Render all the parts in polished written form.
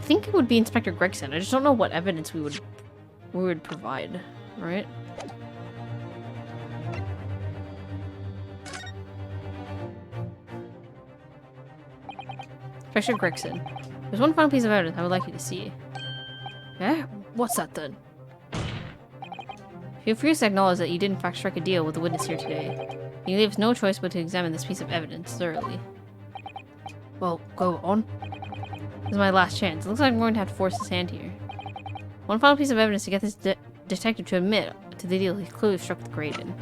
think it would be Inspector Gregson. I just don't know what evidence we would provide, right? Inspector Gregson. There's one final piece of evidence I would like you to see. Eh? What's that then? Feel free to acknowledge that you did in fact strike a deal with the witness here today. You leave us no choice but to examine this piece of evidence thoroughly. Well, go on. This is my last chance. It looks like I'm going to have to force his hand here. One final piece of evidence to get this detective to admit to the deal he clearly struck with Graydon.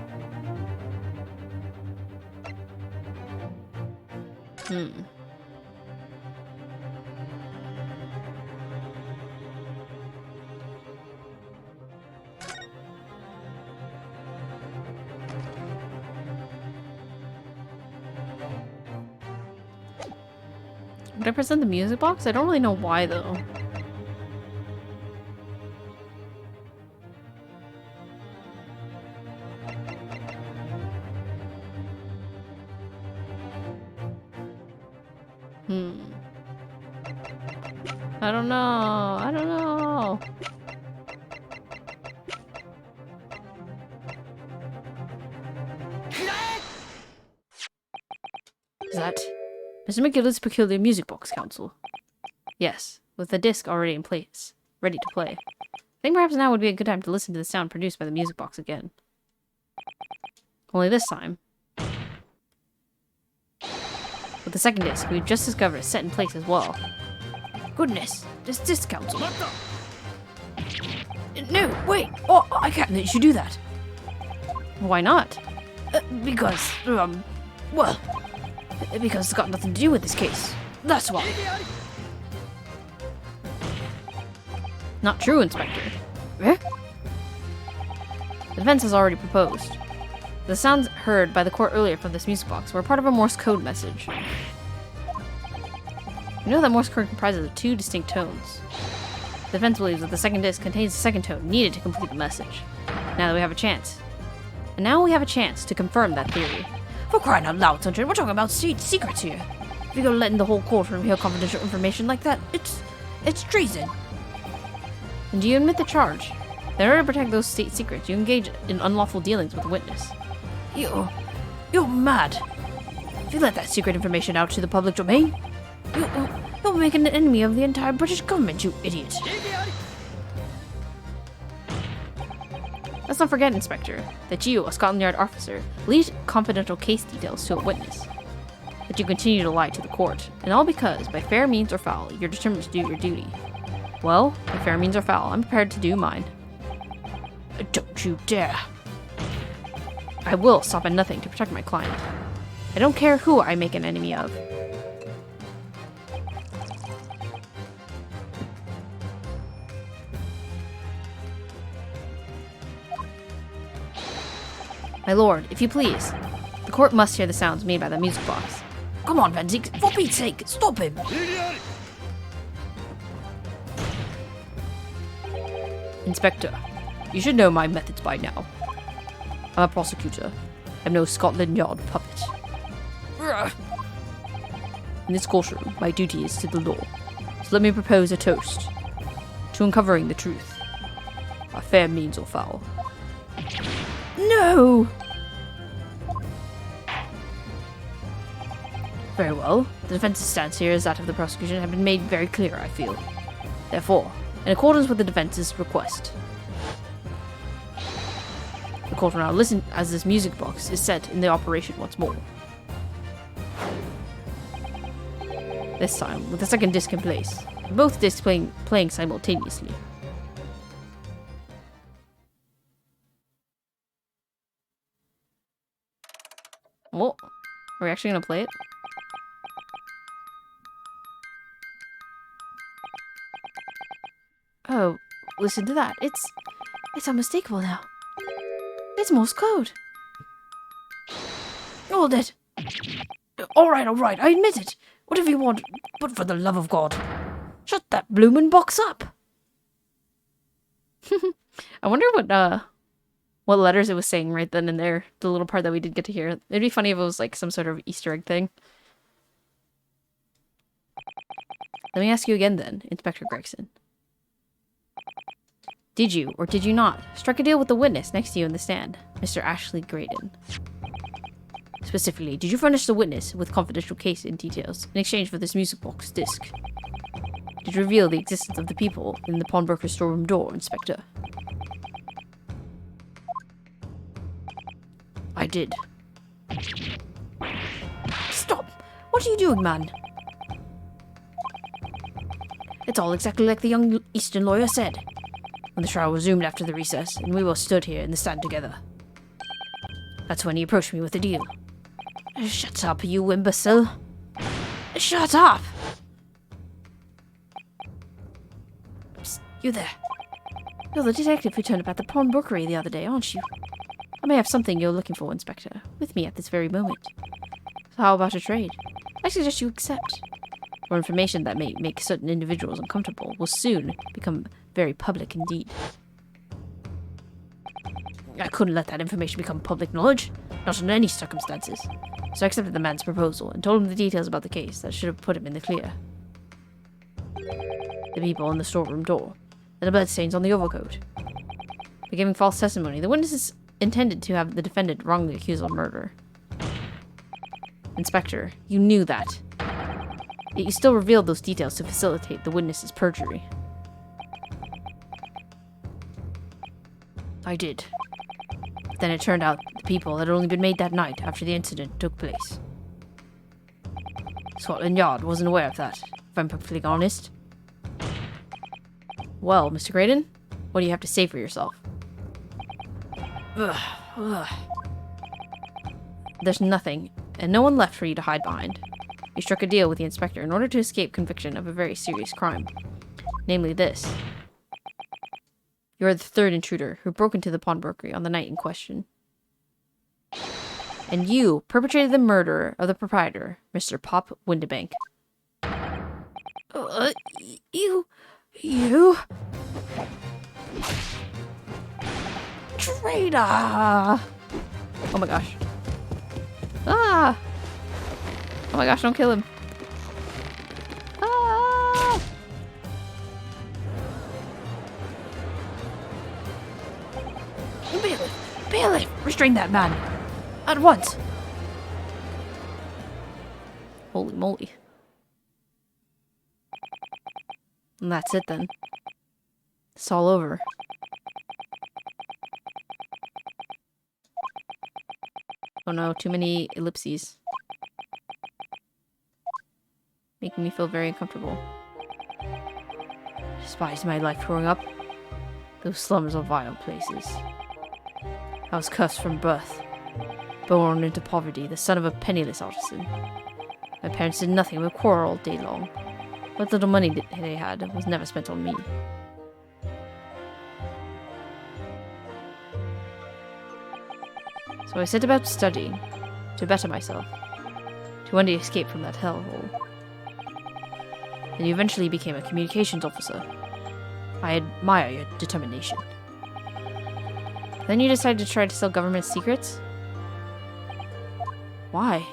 Would I present the music box? I don't really know why, though. I don't know. I don't know. Is that Mr. McGillicuddy's peculiar music box, Counsel? Yes, with the disc already in place, ready to play. I think perhaps now would be a good time to listen to the sound produced by the music box again. Only this time, with the second disc, we've just discovered is set in place as well. Goodness, this disc, Counsel. No, wait! Oh, I can't let you do that. Why not? Because it's got nothing to do with this case. That's why. Not true, Inspector. Eh? The defense has already proposed. The sounds heard by the court earlier from this music box were part of a Morse code message. We know that Morse code comprises of 2 distinct tones. The defense believes that the second disc contains the second tone needed to complete the message. Now that we have a chance. And now we have a chance to confirm that theory. For crying out loud, Sunshine, we're talking about state secrets here. If you're gonna let in the whole courtroom hear confidential information like that, it's treason. And do you admit the charge? In order to protect those state secrets, you engage in unlawful dealings with a witness. You're mad. If you let that secret information out to the public domain, you'll make an enemy of the entire British government, you idiot. Let's not forget, Inspector, that you, a Scotland Yard officer, leaked confidential case details to a witness. That you continue to lie to the court, and all because, by fair means or foul, you're determined to do your duty. Well, by fair means or foul, I'm prepared to do mine. Don't you dare. I will stop at nothing to protect my client. I don't care who I make an enemy of. My lord, if you please. The court must hear the sounds made by the music box. Come on, Van Ziek, for Pete's sake, stop him! Inspector, you should know my methods by now. I'm a prosecutor. I'm no Scotland Yard puppet. In this courtroom, my duty is to the law. So let me propose a toast. To uncovering the truth. By fair means or foul. No! Very well. The defense's stance here is that of the prosecution have been made very clear, I feel. Therefore, in accordance with the defense's request, the court will now listen as this music box is set in the operation once more. This time, with the second disc in place, both discs playing simultaneously. Oh, are we actually gonna play it? Oh, listen to that. It's unmistakable now. It's Morse code. Hold it. All right, I admit it. Whatever you want, but for the love of God, shut that bloomin' box up. I wonder what letters it was saying right then and there. The little part that we did get to hear. It'd be funny if it was like some sort of Easter egg thing. Let me ask you again then, Inspector Gregson. Did you, or did you not, strike a deal with the witness next to you in the stand, Mr. Ashley Graydon? Specifically, did you furnish the witness with confidential case and details in exchange for this music box disc? Did you reveal the existence of the people in the pawnbroker's storeroom door, Inspector? I did. Stop! What are you doing, man? It's all exactly like the young Eastern lawyer said, when the trial resumed after the recess, and we all stood here in the stand together. That's when he approached me with a deal. Shut up, you imbecile! Shut up! Psst, you there. You're the detective who turned up at the pawnbrokery the other day, aren't you? I may have something you're looking for, Inspector, with me at this very moment. So how about a trade? I suggest you accept. For information that may make certain individuals uncomfortable will soon become very public indeed. I couldn't let that information become public knowledge, not under any circumstances. So I accepted the man's proposal and told him the details about the case that should have put him in the clear. The people in the storeroom door, and the bloodstains on the overcoat. By giving false testimony, the witnesses intended to have the defendant wrongly accused of murder. Inspector, you knew that. Yet you still revealed those details to facilitate the witness's perjury. I did. But then it turned out the people had only been made that night after the incident took place. Scotland Yard wasn't aware of that, if I'm perfectly honest. Well, Mr. Graydon, what do you have to say for yourself? There's nothing, and no one left for you to hide behind. You struck a deal with the inspector in order to escape conviction of a very serious crime. Namely this. You are the third intruder who broke into the pawnbrokery on the night in question. And you perpetrated the murder of the proprietor, Mr. Pop Windebank. You... Traitor! Oh my gosh. Ah! Oh my gosh, don't kill him. Ah! Bailiff! Bailiff! Restrain that man! At once! Holy moly. And that's it then. It's all over. Oh no, too many ellipses. Making me feel very uncomfortable. I despised my life growing up. Those slums are vile places. I was cursed from birth. Born into poverty, the son of a penniless artisan. My parents did nothing but quarrel all day long. What little money they had was never spent on me. So I set about studying, to better myself, to one day escape from that hellhole. And you eventually became a communications officer. I admire your determination. Then you decided to try to sell government secrets? Why?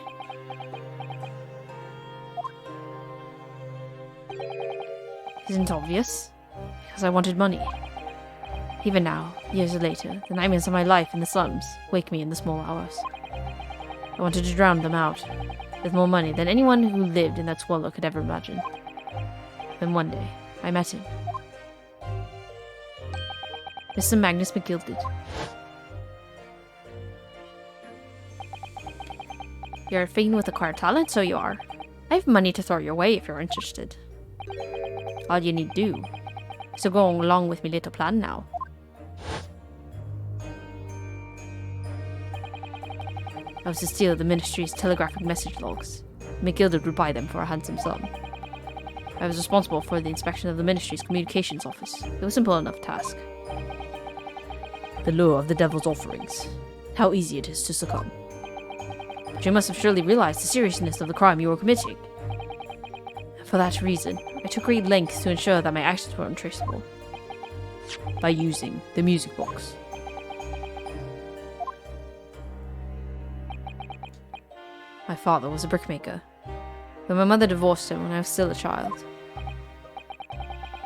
Isn't it obvious? Because I wanted money. Even now, years later, the nightmares of my life in the slums wake me in the small hours. I wanted to drown them out, with more money than anyone who lived in that swallow could ever imagine. Then one day, I met him. Mr. Magnus McGilded. You're a fiend with acquired talent, so you are. I have money to throw your way if you're interested. All you need do is to go along with my little plan now. I was to steal the ministry's telegraphic message logs. McGilded would buy them for a handsome sum. I was responsible for the inspection of the ministry's communications office. It was a simple enough task. The lure of the devil's offerings. How easy it is to succumb. But you must have surely realized the seriousness of the crime you were committing. For that reason, I took great lengths to ensure that my actions were untraceable. By using the music box. My father was a brickmaker, but my mother divorced him when I was still a child.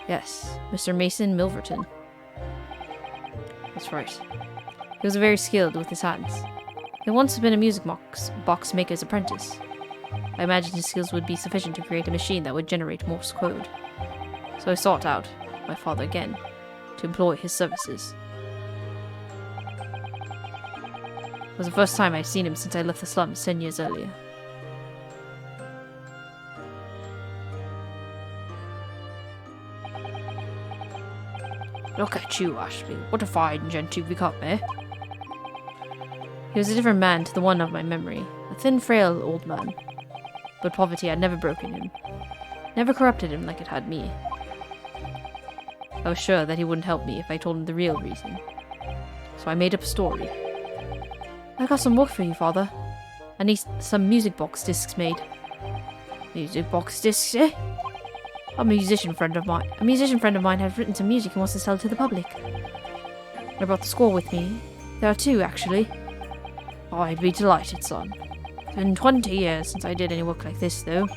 Yes, Mr. Mason Milverton. That's right. He was very skilled with his hands. He once been a music box maker's apprentice. I imagined his skills would be sufficient to create a machine that would generate Morse code. So I sought out my father again, to employ his services. It was the first time I'd seen him since I left the slums 10 years earlier. Look at you, Ashley. What a fine gent you've become, eh? He was a different man to the one of my memory. A thin, frail old man. But poverty had never broken him. Never corrupted him like it had me. I was sure that he wouldn't help me if I told him the real reason. So I made up a story. I got some work for you, Father. I need some music box discs made. Music box discs, eh? A musician friend of mine has written some music and wants to sell to the public. I brought the score with me. There are 2, actually. Oh, I'd be delighted, son. It's been 20 years since I did any work like this, though.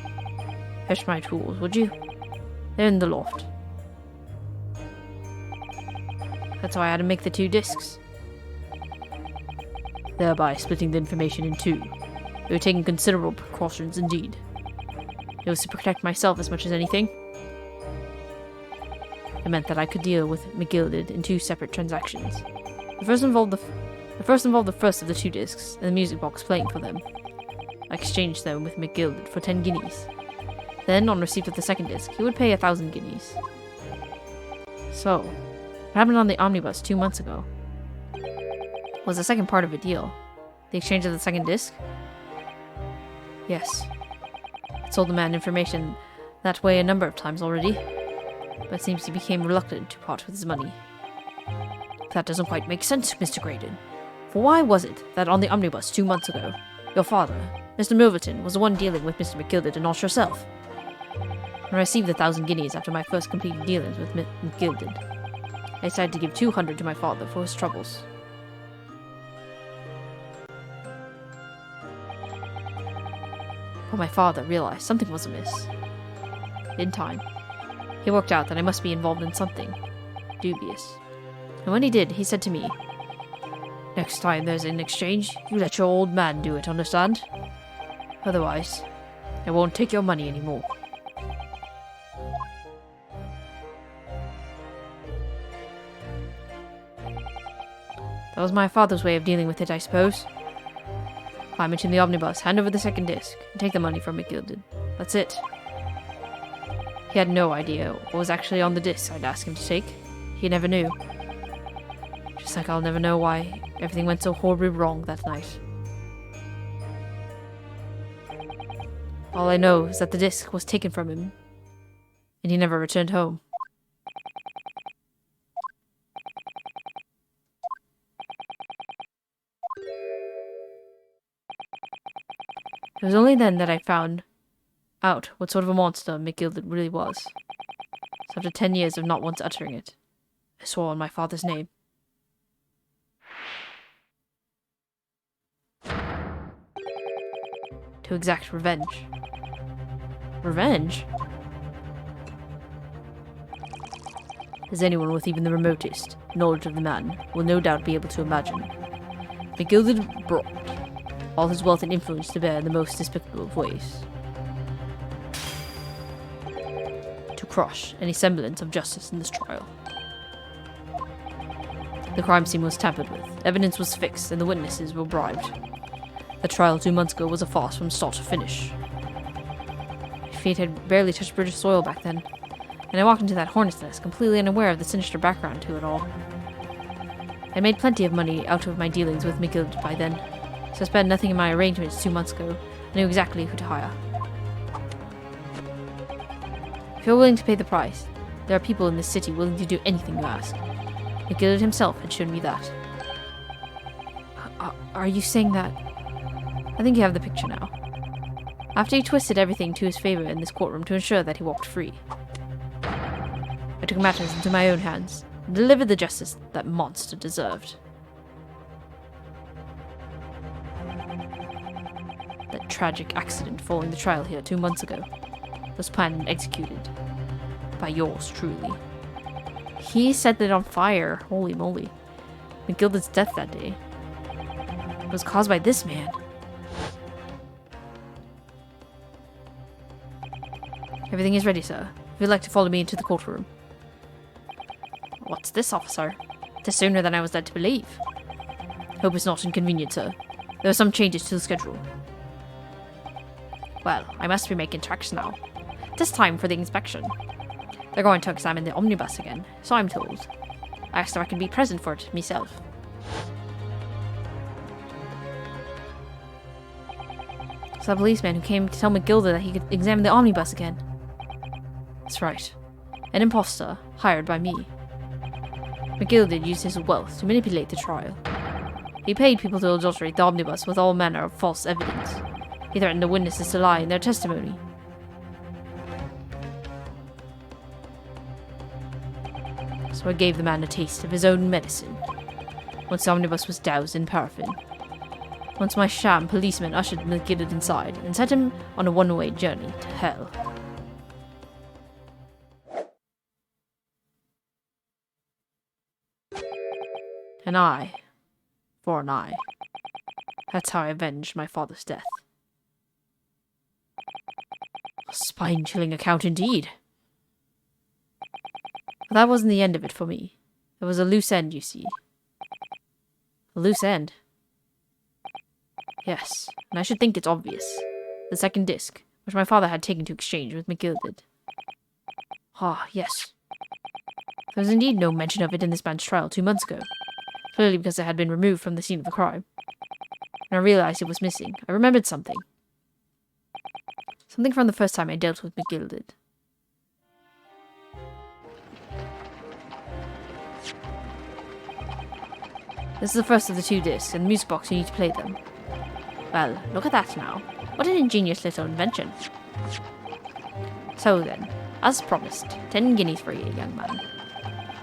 Fetch my tools, would you? They're in the loft. That's how I had to make the 2 discs. Thereby splitting the information in 2. They were taking considerable precautions indeed. It was to protect myself as much as anything. It meant that I could deal with McGilded in 2 separate transactions. The first involved the first of the 2 discs, and the music box playing for them. I exchanged them with McGilded for 10 guineas. Then, on receipt of the second disc, he would pay 1,000 guineas. So, what happened on the omnibus 2 months ago was the second part of a deal. The exchange of the second disc? Yes. I sold the man information that way a number of times already, but seems he became reluctant to part with his money. That doesn't quite make sense, Mr. Graydon. For why was it that on the omnibus 2 months ago, your father, Mr. Milverton, was the one dealing with Mr. McGilded and not yourself? When I received the 1,000 guineas after my first completed dealings with McGilded, I decided to give 200 to my father for his troubles. But my father realized something was amiss. In time, he worked out that I must be involved in something dubious. And when he did, he said to me, "Next time there's an exchange, you let your old man do it, understand? Otherwise, I won't take your money anymore." That was my father's way of dealing with it, I suppose. Climb into the omnibus, hand over the second disc, and take the money from McGilded. That's it. He had no idea what was actually on the disc I'd ask him to take. He never knew. Just like I'll never know why everything went so horribly wrong that night. All I know is that the disc was taken from him, and he never returned home. It was only then that I found out what sort of a monster McGilded really was. So after 10 years of not once uttering it, I swore on my father's name. To exact revenge. Revenge? As anyone with even the remotest knowledge of the man will no doubt be able to imagine, McGilded brought all his wealth and influence to bear in the most despicable of ways. To crush any semblance of justice in this trial. The crime scene was tampered with, evidence was fixed, and the witnesses were bribed. The trial 2 months ago was a farce from start to finish. My feet had barely touched British soil back then, and I walked into that hornet's nest completely unaware of the sinister background to it all. I made plenty of money out of my dealings with McGilded by then, so I spent nothing in my arrangements 2 months ago. I knew exactly who to hire. If you're willing to pay the price, there are people in this city willing to do anything you ask. McGilded himself had shown me that. Are you saying that? I think you have the picture now. After he twisted everything to his favor in this courtroom to ensure that he walked free, I took matters into my own hands and delivered the justice that monster deserved. That tragic accident following the trial here 2 months ago was planned and executed. By yours, truly. He set it on fire. Holy moly. McGilden's death that day was caused by this man. Everything is ready, sir. If you'd like to follow me into the courtroom. What's this, officer? This sooner than I was led to believe. Hope it's not inconvenient, sir. There are some changes to the schedule. Well, I must be making tracks now. This time for the inspection. They're going to examine the omnibus again, so I'm told. I asked if I could be present for it myself. So the policeman who came to tell McGilda that he could examine the omnibus again. That's right. An imposter, hired by me. McGilda used his wealth to manipulate the trial. He paid people to adulterate the omnibus with all manner of false evidence. He threatened the witnesses to lie in their testimony. So I gave the man a taste of his own medicine. Once the omnibus was doused in paraffin. Once my sham policeman ushered McGilda inside and sent him on a one-way journey to hell. An eye for an eye. That's how I avenged my father's death. A spine-chilling account indeed. But that wasn't the end of it for me. There was a loose end, you see. A loose end? Yes, and I should think it's obvious. The second disc, which my father had taken to exchange with McGilded. Ah, yes. There was indeed no mention of it in this man's trial 2 months ago. Clearly because it had been removed from the scene of the crime. When I realized it was missing, I remembered something. Something from the first time I dealt with McGilded. This is the first of the 2 discs, and the music box you need to play them. Well, look at that now. What an ingenious little invention. So then, as promised, 10 guineas for you, young man.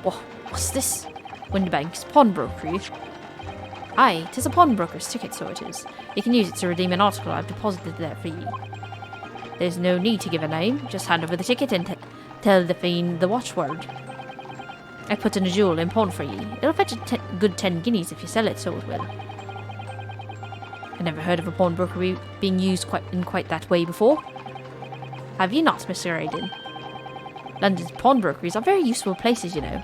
What's this? Windbank's pawnbrokery. Aye, 'tis a pawnbroker's ticket, so it is. You can use it to redeem an article I've deposited there for you. There's no need to give a name, just hand over the ticket and tell the fiend the watchword. I put in a jewel in pawn for ye. It'll fetch a good 10 guineas if you sell it, so it will. I never heard of a pawnbroker being used in quite that way before. Have you not, Mr. Aiden? London's pawnbrokeries are very useful places, you know.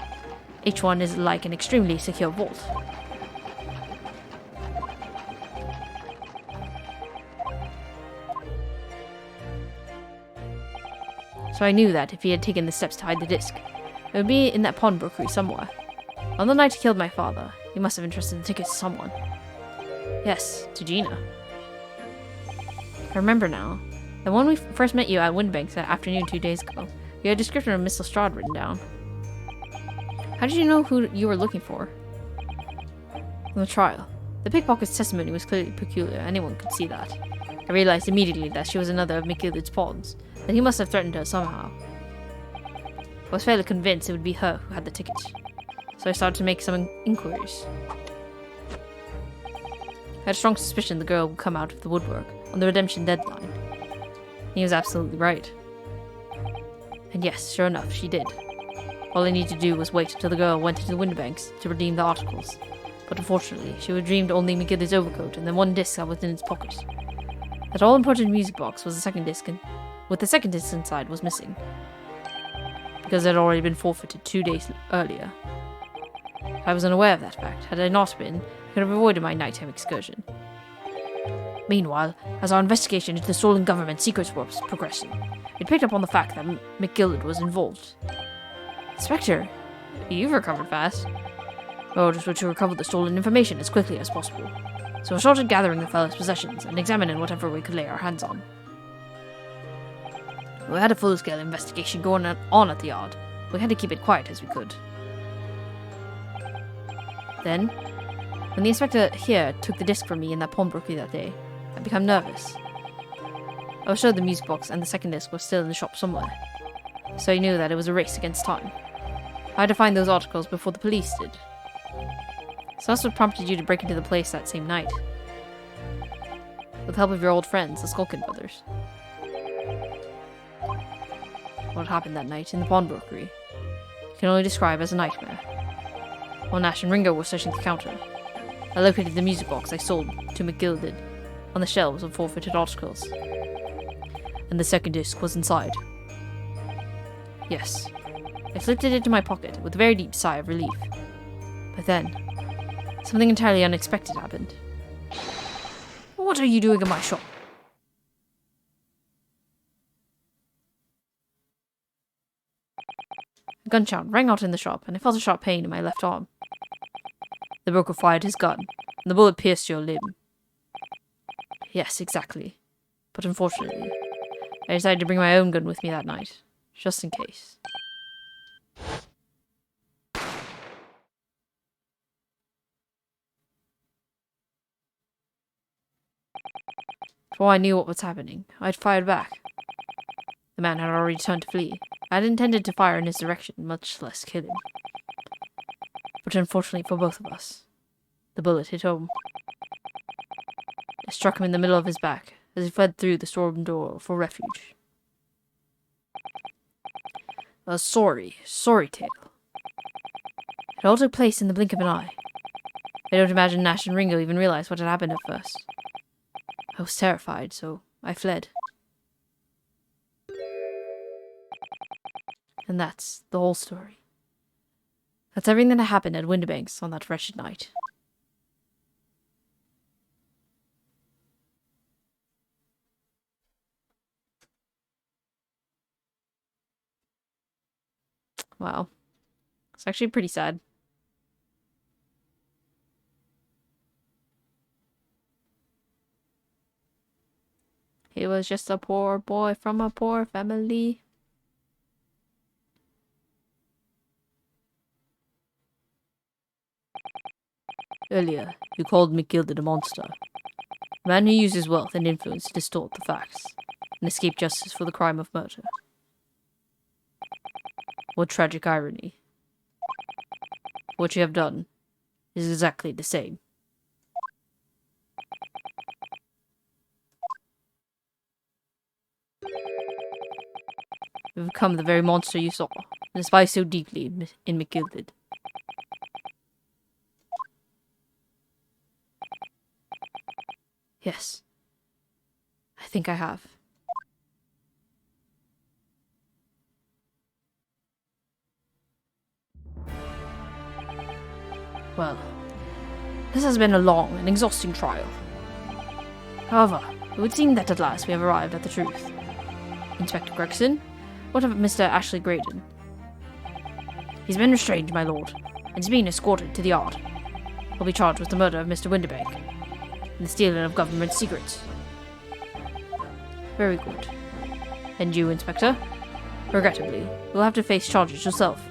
Each one is like an extremely secure vault. So I knew that if he had taken the steps to hide the disc, it would be in that pawnbrokery somewhere. On the night he killed my father, he must have entrusted the ticket to someone. Yes, to Gina. I remember now that when we first met you at Windbanks that afternoon 2 days ago, you had a description of Miss Lestrade written down. How did you know who you were looking for? From the trial. The pickpocket's testimony was clearly peculiar, anyone could see that. I realized immediately that she was another of McGilded's pawns, that he must have threatened her somehow. I was fairly convinced it would be her who had the ticket, so I started to make some inquiries. I had a strong suspicion the girl would come out of the woodwork on the redemption deadline. He was absolutely right. And yes, sure enough, she did. All I needed to do was wait until the girl went into the Windbanks to redeem the articles. But unfortunately, she redeemed only McGilly's overcoat and then 1 disc that was in its pocket. That all-important music box was the second disc, with the second disc inside was missing. Because it had already been forfeited 2 days earlier. I was unaware of that fact. Had I not been, I could have avoided my nighttime excursion. Meanwhile, as our investigation into the stolen government secrets was progressing, it picked up on the fact that McGilled was involved. Inspector, you've recovered fast. My orders were to recover the stolen information as quickly as possible, so I started gathering the fellow's possessions and examining whatever we could lay our hands on. We had a full-scale investigation going on at the yard. We had to keep it quiet as we could. Then, when the inspector here took the disc from me in that pawnbrokery that day, I became nervous. I was sure the music box and the second disc were still in the shop somewhere, so I knew that it was a race against time. I had to find those articles before the police did. So that's what prompted you to break into the place that same night. With the help of your old friends, the Skulkin brothers. what happened that night in the pawnbrokery, I can only describe as a nightmare. While Nash and Ringo were searching the counter, I located the music box I sold to McGilded on the shelves of forfeited articles. And the second disc was inside. Yes. I slipped it into my pocket with a very deep sigh of relief. But then, something entirely unexpected happened. What are you doing in my shop? A gunshot rang out in the shop, and I felt a sharp pain in my left arm. The broker fired his gun, and the bullet pierced your limb. Yes, exactly. But unfortunately, I decided to bring my own gun with me that night, just in case. Before I knew what was happening, I had fired back. The man had already turned to flee. I had intended to fire in his direction, much less kill him. But unfortunately for both of us, the bullet hit home. It struck him in the middle of his back, as he fled through the storm door for refuge. A sorry tale. It all took place in the blink of an eye. I don't imagine Nash and Ringo even realized what had happened at first. I was terrified, so I fled. And that's the whole story. That's everything that happened at Windibanks on that wretched night. Wow. It's actually pretty sad. He was just a poor boy from a poor family. Earlier, you called McGilded a monster. A man who uses wealth and influence to distort the facts and escape justice for the crime of murder. What tragic irony. What you have done is exactly the same. You've become the very monster you saw, and despise so deeply in McGilded. Yes, I think I have. Well, this has been a long and exhausting trial. However, it would seem that at last we have arrived at the truth. Inspector Gregson, what of Mr. Ashley Graydon? He's been restrained, my lord, and is being escorted to the yard. He'll be charged with the murder of Mr. Windibank and the stealing of government secrets. Very good. And you, Inspector? Regrettably, you'll have to face charges yourself.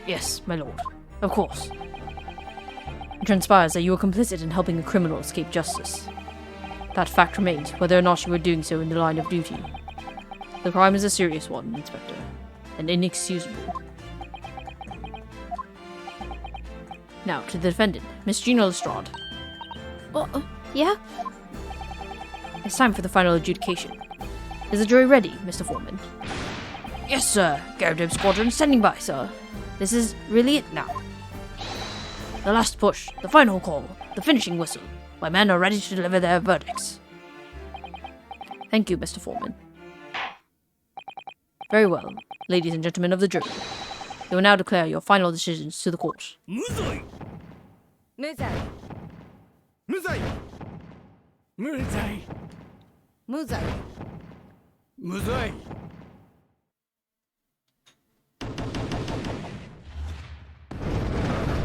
Yes, my lord. Of course. It transpires that you were complicit in helping a criminal escape justice. That fact remains, whether or not you were doing so in the line of duty. The crime is a serious one, Inspector, and inexcusable. Now, to the defendant, Miss Gina Lestrade. Yeah? It's time for the final adjudication. Is the jury ready, Mr. Foreman? Yes, sir. Garrett Squadron standing by, sir. This is really it now. The last push, the final call, the finishing whistle. My men are ready to deliver their verdicts. Thank you, Mr. Foreman. Very well, ladies and gentlemen of the jury. You will now declare your final decisions to the court. Muzai. Muzai. Muzai. Muzai. Muzai. Muzai.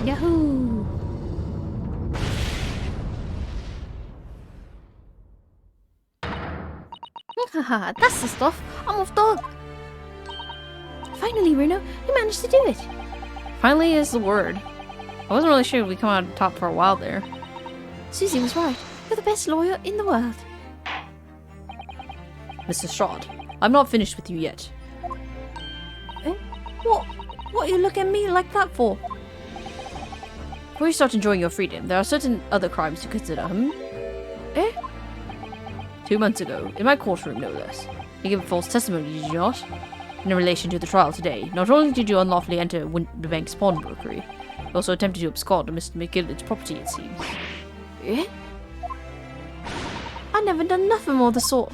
Yahoo! Haha, that's the stuff. I'm off dog. Finally, Bruno, you managed to do it. Finally is the word. I wasn't really sure we'd come out on top for a while there. Susie was right. You're the best lawyer in the world. Mr. Strahd, I'm not finished with you yet. Eh? What are you looking at me like that for? Before you start enjoying your freedom, there are certain other crimes to consider, Eh? 2 months ago, in my courtroom no less. You gave false testimony, did you not? In relation to the trial today, not only did you unlawfully enter Winterbank's pawnbrokery, you also attempted to abscond on Mr. McGillard's property, it seems. Eh? I never done nothing more the sort.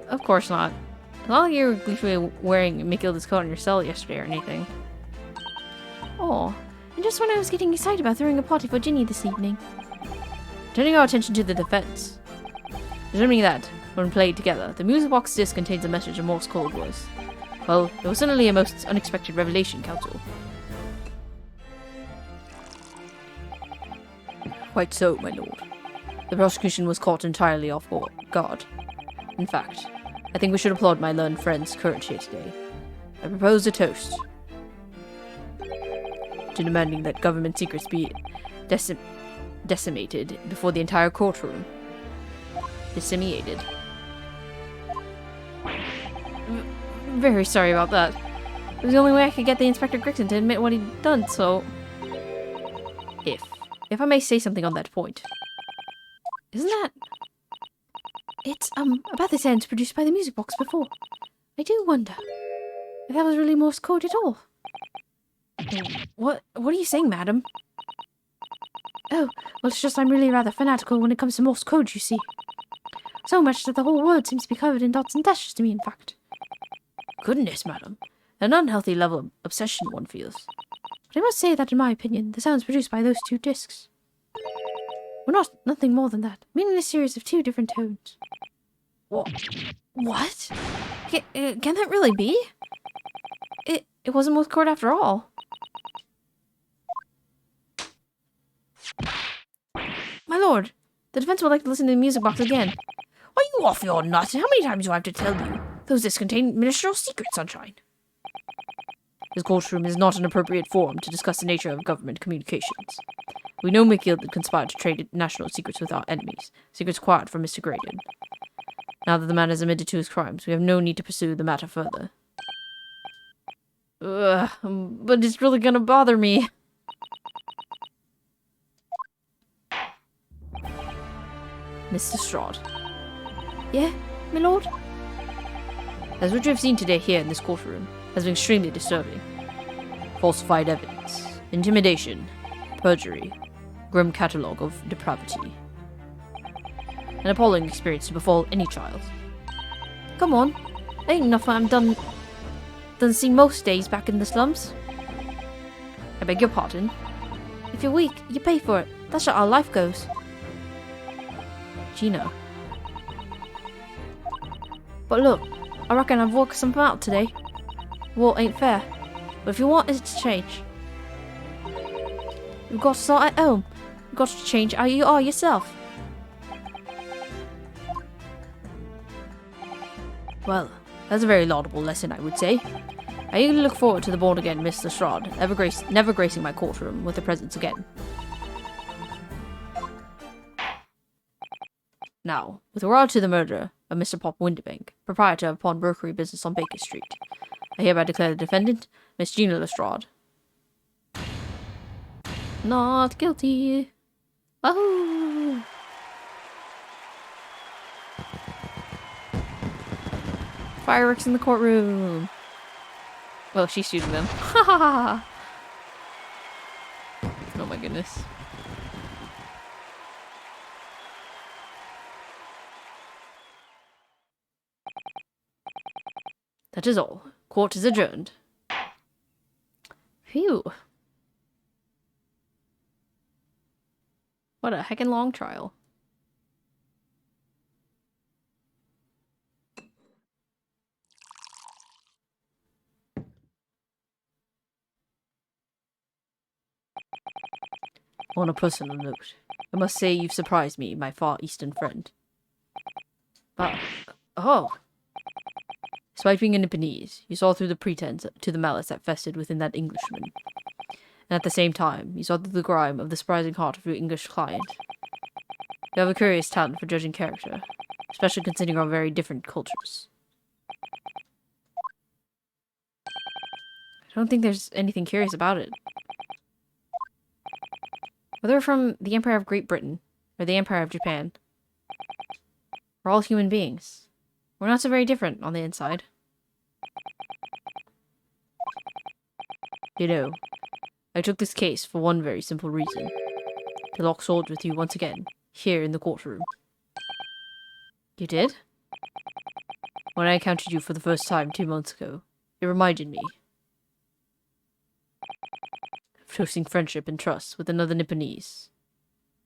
Of course not. It's not like you were gleefully wearing McGillard's coat on your cell yesterday or anything. Oh, and just when I was getting excited about throwing a party for Ginny this evening. Turning our attention to the defense. Assuming that, when played together, the music box disc contains a message in Morse code was. Well, it was certainly a most unexpected revelation, Counsel. Quite so, my lord. The prosecution was caught entirely off guard. In fact, I think we should applaud my learned friend's courage here today. I propose a toast to demanding that government secrets be decimated before the entire courtroom. Disseminated. Very sorry about that. It was the only way I could get the Inspector Gregson to admit what he'd done, so... If I may say something on that point. Isn't that... It's, about the sounds produced by the music box before. I do wonder if that was really Morse code at all. What are you saying, madam? Oh, well, it's just I'm really rather fanatical when it comes to Morse code, you see. So much that the whole word seems to be covered in dots and dashes to me, in fact. Goodness, madam. An unhealthy level of obsession one feels. But I must say that, in my opinion, the sounds produced by those 2 discs were nothing more than that, meaning a series of 2 different tones. What? Can that really be? It wasn't Morse code after all. My lord, the defense would like to listen to the music box again. Are you off your nut? How many times do I have to tell you? Those discs contain ministerial secrets, Sunshine. This courtroom is not an appropriate forum to discuss the nature of government communications. We know McGill conspired to trade national secrets with our enemies, secrets acquired from Mr. Graydon. Now that the man has admitted to his crimes, we have no need to pursue the matter further. Ugh, but it's really gonna bother me. Mr. Strahd. Yeah, my lord? As what you have seen today here in this courtroom has been extremely disturbing. Falsified evidence, intimidation, perjury, grim catalogue of depravity. An appalling experience to befall any child. Come on, ain't nothing I'm done see most days back in the slums. I beg your pardon? If you're weak, you pay for it. That's how our life goes. Gina. But look, I reckon I've worked something out today. War ain't fair, but if you want it to change, you've got to start at home. You've got to change how you are yourself. Well, that's a very laudable lesson, I would say. I eagerly look forward to the born-again Mr. Strahd never gracing my courtroom with a presence again. Now, with regard to the murder of Mr. Pop Winterbank, proprietor of pawnbrokery business on Baker Street, I hereby declare the defendant, Miss Gina Lestrade, not guilty. Wahoo! Fireworks in the courtroom. Well, she's shooting them. Ha ha ha! Oh my goodness. That is all. Court is adjourned. Phew. What a heckin' long trial. On a personal note, I must say you've surprised me, my far eastern friend. But, oh. Despite being a Nipponese, you saw through the pretense to the malice that festered within that Englishman. And at the same time, you saw through the grime of the surprising heart of your English client. You have a curious talent for judging character, especially considering our very different cultures. I don't think there's anything curious about it. Whether we're from the Empire of Great Britain or the Empire of Japan, We're all human beings. We're not so very different on the inside. You know, I took this case for one very simple reason. To lock swords with you once again, here in the courtroom. You did? When I encountered you for the first time 2 months ago, it reminded me of toasting friendship and trust with another Nipponese,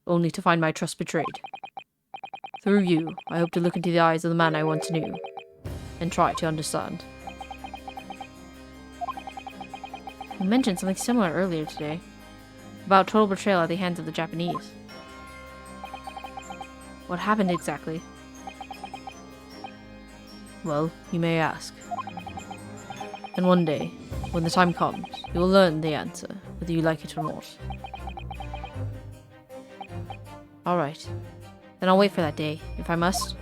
only to find my trust betrayed. Through you, I hope to look into the eyes of the man I once knew, and try to understand. You mentioned something similar earlier today, about total betrayal at the hands of the Japanese. What happened exactly? Well, you may ask. And one day, when the time comes, you will learn the answer, whether you like it or not. Alright. Then I'll wait for that day, if I must.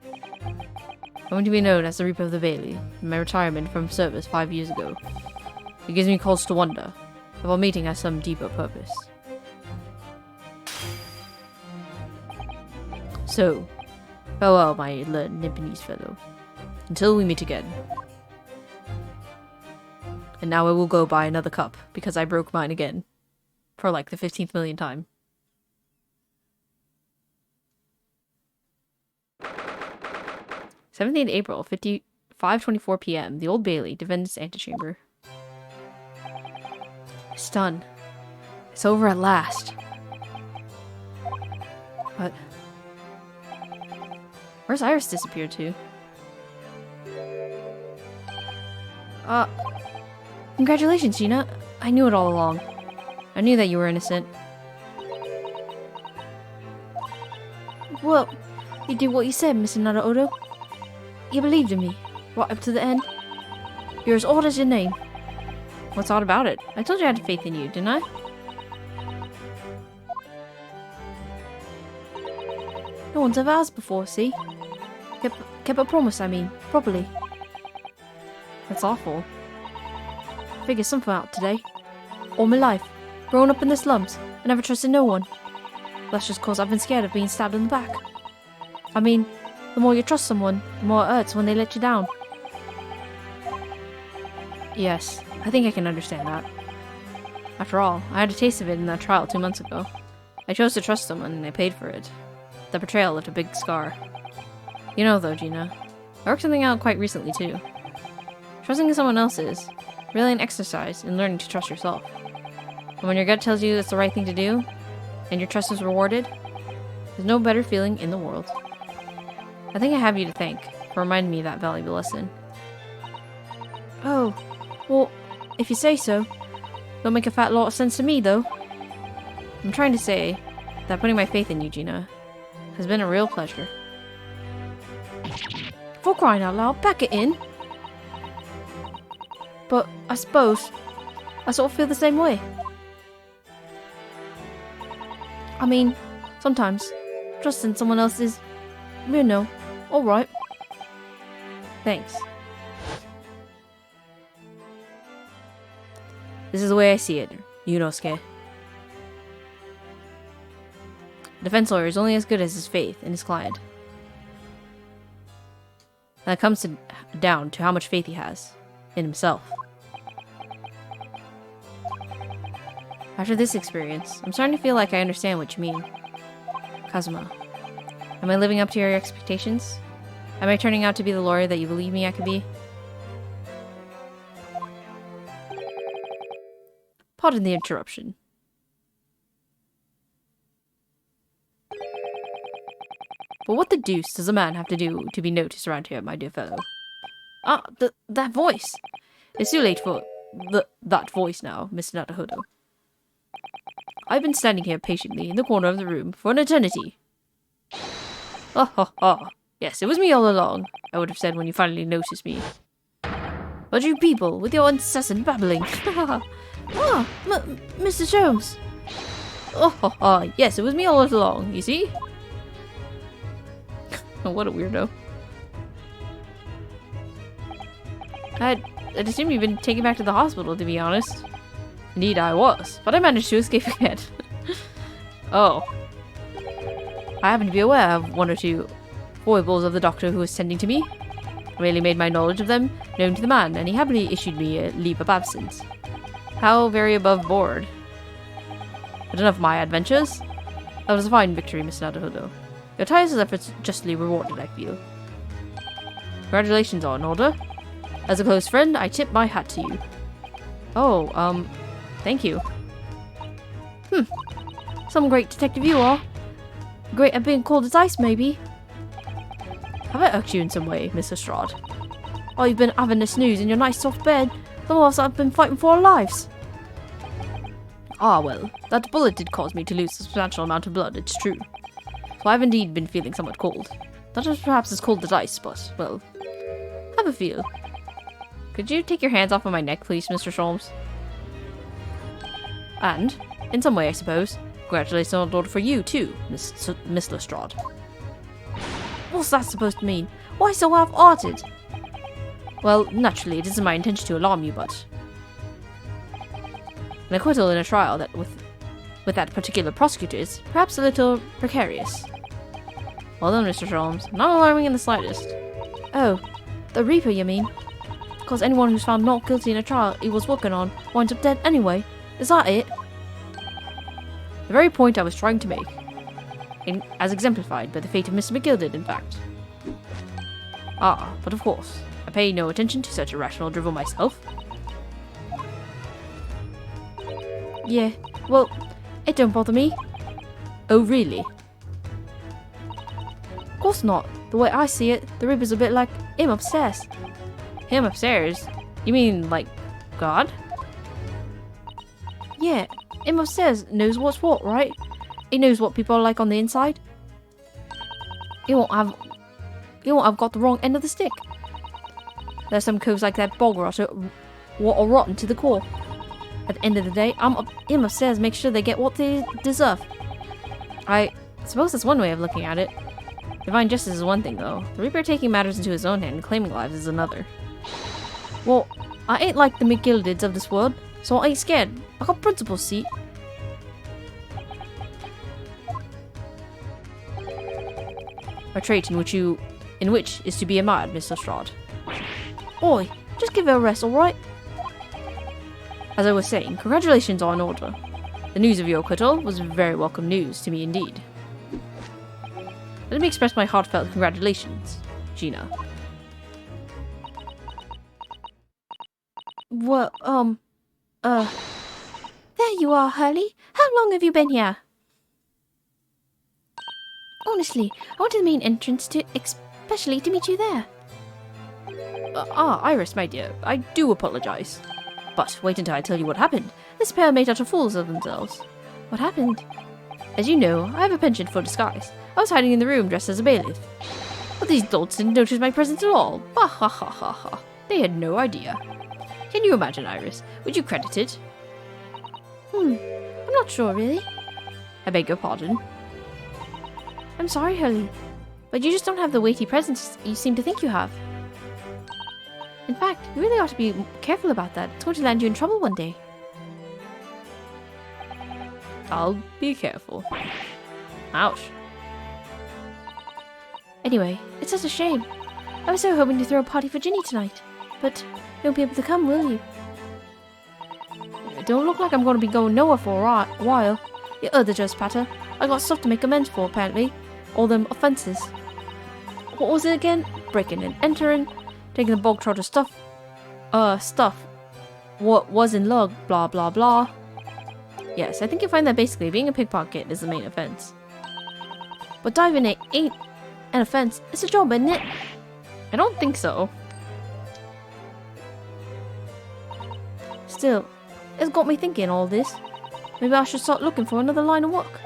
I want to be known as the Reaper of the Bailey, in my retirement from service 5 years ago. It gives me cause to wonder if our meeting has some deeper purpose. So, farewell, my learned Nipponese fellow. Until we meet again. And now I will go buy another cup, because I broke mine again. For like the 15th millionth time. 17th April, 5:24 p.m. The Old Bailey, defendant's antechamber. It's done. It's over at last. But where's Iris disappeared to? Congratulations, Gina. I knew it all along. I knew that you were innocent. Well, you did what you said, Mr. Naraodo. You believed in me, right up to the end. You're as odd as your name. What's odd about it? I told you I had faith in you, didn't I? No one's ever asked before, see? Kept a promise, I mean, properly. That's awful. Figured something out today. All my life, growing up in the slums, I never trusted no one. That's just cause I've been scared of being stabbed in the back. I mean, the more you trust someone, the more it hurts when they let you down. Yes, I think I can understand that. After all, I had a taste of it in that trial 2 months ago. I chose to trust someone and I paid for it. The betrayal left a big scar. You know though, Gina, I worked something out quite recently too. Trusting someone else is really an exercise in learning to trust yourself. And when your gut tells you it's the right thing to do, and your trust is rewarded, there's no better feeling in the world. I think I have you to thank for reminding me of that valuable lesson. Oh, well, if you say so. Don't make a fat lot of sense to me, though. I'm trying to say that putting my faith in you, Gina, has been a real pleasure. For crying out loud, pack it in. But I suppose I sort of feel the same way. I mean, sometimes trusting someone else is, you know, alright. Thanks. This is the way I see it, Yunosuke. A defense lawyer is only as good as his faith in his client. That comes down to how much faith he has in himself. After this experience, I'm starting to feel like I understand what you mean. Kazuma, am I living up to your expectations? Am I turning out to be the lawyer that you believe me I could be? Pardon the interruption. But what the deuce does a man have to do to be noticed around here, my dear fellow? Ah, that voice! It's too late for that voice now, Mr. Naruhodo. I've been standing here patiently in the corner of the room for an eternity. Ha ha ha. Yes, it was me all along, I would have said when you finally noticed me. But you people, with your incessant babbling. Ah, Mr. Jones. Oh ha ha. Yes, it was me all along, you see? Oh, what a weirdo. I'd assumed you'd been taken back to the hospital, to be honest. Indeed, I was, but I managed to escape again. Oh. I happen to be aware of one or two foibles of the doctor who was tending to me. I merely made my knowledge of them known to the man, and he happily issued me a leave of absence. How very above board. But enough of my adventures. That was a fine victory, Miss Naruhodo. Your tireless efforts justly rewarded, I feel. Congratulations are in order. As a close friend, I tip my hat to you. Oh, thank you. Some great detective you are. Great at being cold as ice, maybe. Have I irked you in some way, Miss Lestrade? Oh, you've been having a snooze in your nice soft bed. Some of us have been fighting for our lives. Ah, well, that bullet did cause me to lose a substantial amount of blood, it's true. So I have indeed been feeling somewhat cold. Not as perhaps as cold as ice, but, well, have a feel. Could you take your hands off of my neck, please, Mr. Sholmes? And, in some way, I suppose, congratulations on order for you, too, Miss Lestrade. What's that supposed to mean? Why so half-hearted? Well, naturally, it isn't my intention to alarm you, but an acquittal in a trial that with that particular prosecutor is perhaps a little precarious. Well done, Mr. Sholmes. Not alarming in the slightest. Oh, the Reaper, you mean? Because anyone who's found not guilty in a trial he was working on winds up dead anyway. Is that it? The very point I was trying to make. As exemplified by the fate of Mr. McGilded, in fact. Ah, but of course, I pay no attention to such irrational drivel myself. Yeah, well, it don't bother me. Oh, really? Of course not. The way I see it, the Reaper's a bit like him upstairs. Him upstairs? You mean, like, God? Yeah, him upstairs knows what's what, right? He knows what people are like on the inside. He won't have got the wrong end of the stick. There's some coves like that bog rotter what are rotten to the core. At the end of the day, him upstairs makes sure they get what they deserve. I suppose that's one way of looking at it. Divine justice is one thing, though. The Reaper taking matters into his own hand and claiming lives is another. Well, I ain't like the McGildeds of this world, so I ain't scared. I got principles, see? A trait in which is to be admired, Miss Lestrade. Oi, just give it a rest, alright? As I was saying, congratulations are in order. The news of your acquittal was very welcome news to me indeed. Let me express my heartfelt congratulations, Gina. Well, there you are, Hurley. How long have you been here? Honestly, I went to the main entrance especially to meet you there. Iris, my dear, I do apologize. But wait until I tell you what happened. This pair made utter fools of themselves. What happened? As you know, I have a penchant for disguise. I was hiding in the room dressed as a bailiff. But these dolts didn't notice my presence at all. Bah ha ha ha ha. They had no idea. Can you imagine, Iris? Would you credit it? I'm not sure, really. I beg your pardon. I'm sorry, Hurley, but you just don't have the weighty presence you seem to think you have. In fact, you really ought to be careful about that. It's going to land you in trouble one day. I'll be careful. Ouch. Anyway, it's such a shame. I was so hoping to throw a party for Ginny tonight, but you won't be able to come, will you? It don't look like I'm going to be going nowhere for a while. You heard the just patter. I got stuff to make amends for, apparently. All them offences. What was it again? Breaking and entering, taking the bog trotter stuff. What was in lug, blah blah blah. Yes, I think you'll find that basically being a pickpocket is the main offence. But diving it ain't an offence. It's a job, isn't it? I don't think so. Still, it's got me thinking all this. Maybe I should start looking for another line of work.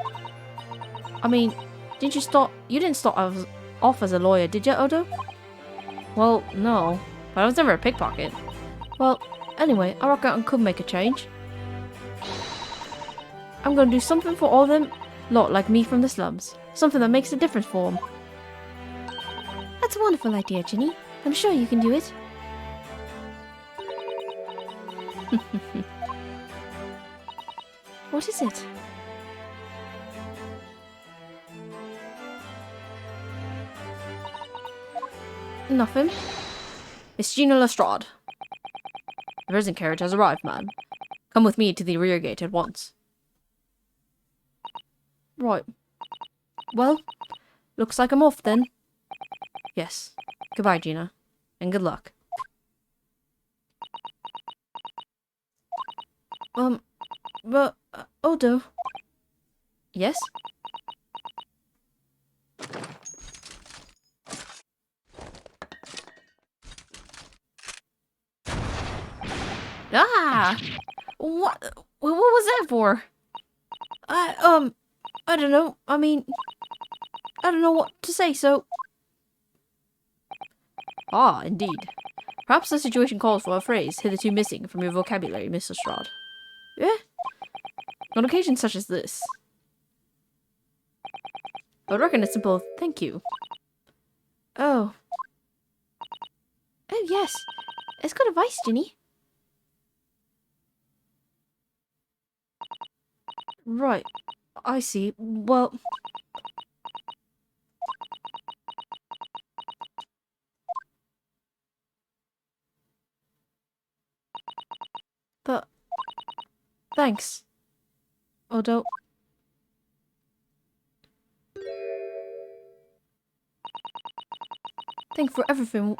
I mean, you didn't start off as a lawyer, did you, Odo? Well, no. But I was never a pickpocket. Well, anyway, I reckon I could make a change. I'm gonna do something for all them lot like me from the slums. Something that makes a difference for them. That's a wonderful idea, Ginny. I'm sure you can do it. What is it? Nothing. Miss Gina Lestrade. The prison carriage has arrived, ma'am. Come with me to the rear gate at once. Right. Well, looks like I'm off then. Yes. Goodbye, Gina. And good luck. But, Odo. Yes? Ah! What was that for? I don't know. I mean, I don't know what to say, so... Ah, indeed. Perhaps the situation calls for a phrase hitherto missing from your vocabulary, Miss Lestrade. Yeah? On occasions such as this, I would reckon a simple thank you. Oh. Oh, yes. It's good advice, Ginny. Right. I see. Well... But... Thanks. Odo. Thank you for everything,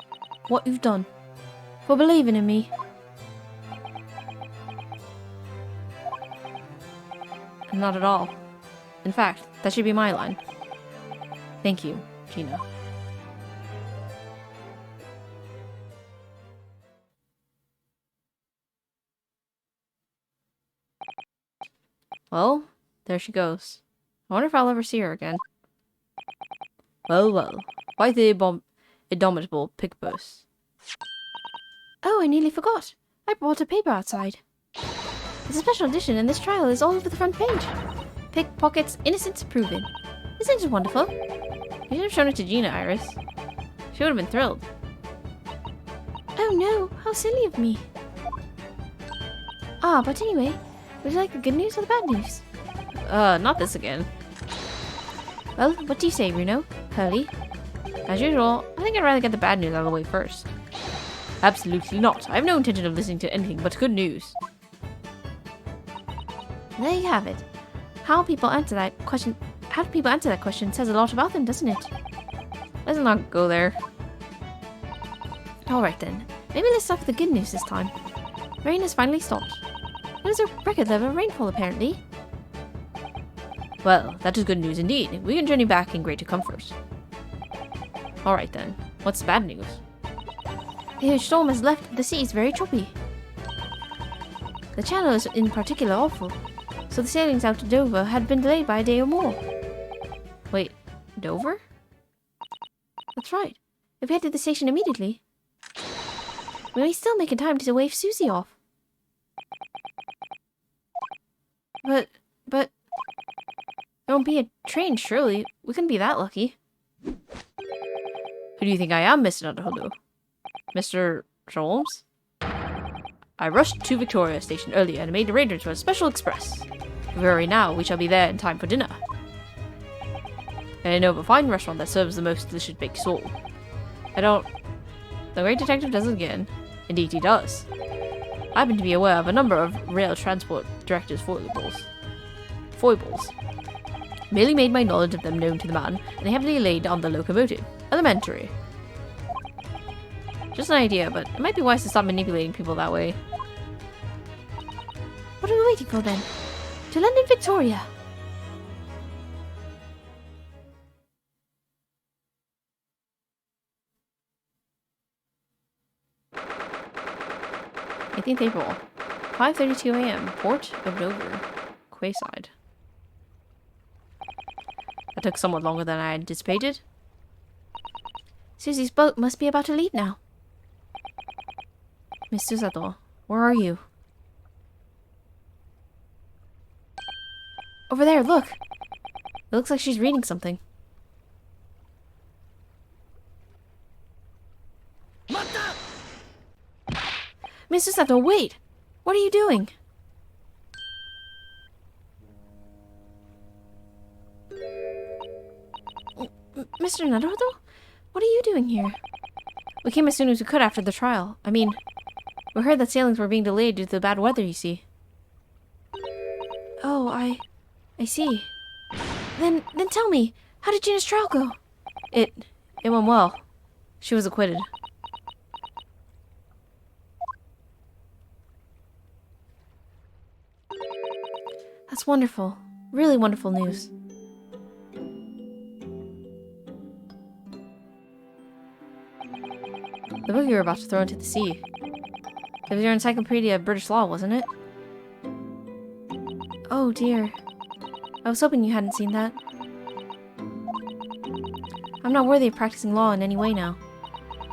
what you've done. For believing in me. Not at all. In fact, that should be my line. Thank you, Gina. Well, there she goes. I wonder if I'll ever see her again. Well, well. Quite the indomitable pigpuss. Oh, I nearly forgot. I brought a paper outside. It's a special edition and this trial is all over the front page. Pickpockets, innocence proven. Isn't it wonderful? You should have shown it to Gina, Iris. She would have been thrilled. Oh no, how silly of me. Ah, but anyway, would you like the good news or the bad news? Not this again. Well, what do you say, Bruno? Hurley? As usual, I think I'd rather get the bad news out of the way first. Absolutely not. I have no intention of listening to anything but good news. There you have it. How people answer that question says a lot about them, doesn't it? Let's not go there. Alright then. Maybe let's start with the good news this time. Rain has finally stopped. It is a record level rainfall apparently. Well, that is good news indeed. We can journey back in greater comfort. Alright then. What's the bad news? The huge storm has left the sea is very choppy. The channel is in particular awful, so the sailings out to Dover had been delayed by a day or more. Wait, Dover? That's right. If we head to the station immediately, we may still make in time to wave Susie off. But, it won't be a train, surely. We couldn't be that lucky. Who do you think I am, Mr. Naruhodo? Mr. Holmes? I rushed to Victoria Station earlier and made arrangements for a special express. If we hurry now, we shall be there in time for dinner. And I know of a fine restaurant that serves the most delicious baked sole. The great detective does it again. Indeed he does. I happen to be aware of a number of rail transport directors' foibles. Merely made my knowledge of them known to the man, and they heavily laid on the locomotive. Elementary. Just an idea, but it might be wise to stop manipulating people that way. What are we waiting for then? To London, Victoria! April, 5:32 a.m. Port of Dover, Quayside. That took somewhat longer than I anticipated. Susie's boat must be about to leave now. Miss Susato, where are you? Over there, look! It looks like she's reading something. Miss Susato, wait! What are you doing? Mr. Naruto? What are you doing here? We came as soon as we could after the trial. I mean, we heard that sailings were being delayed due to the bad weather, you see. Oh, I see. Then tell me, how did Gina's trial go? It went well. She was acquitted. That's wonderful. Really wonderful news. The book you were about to throw into the sea. It was your Encyclopedia of British Law, wasn't it? Oh dear. I was hoping you hadn't seen that. I'm not worthy of practicing law in any way now.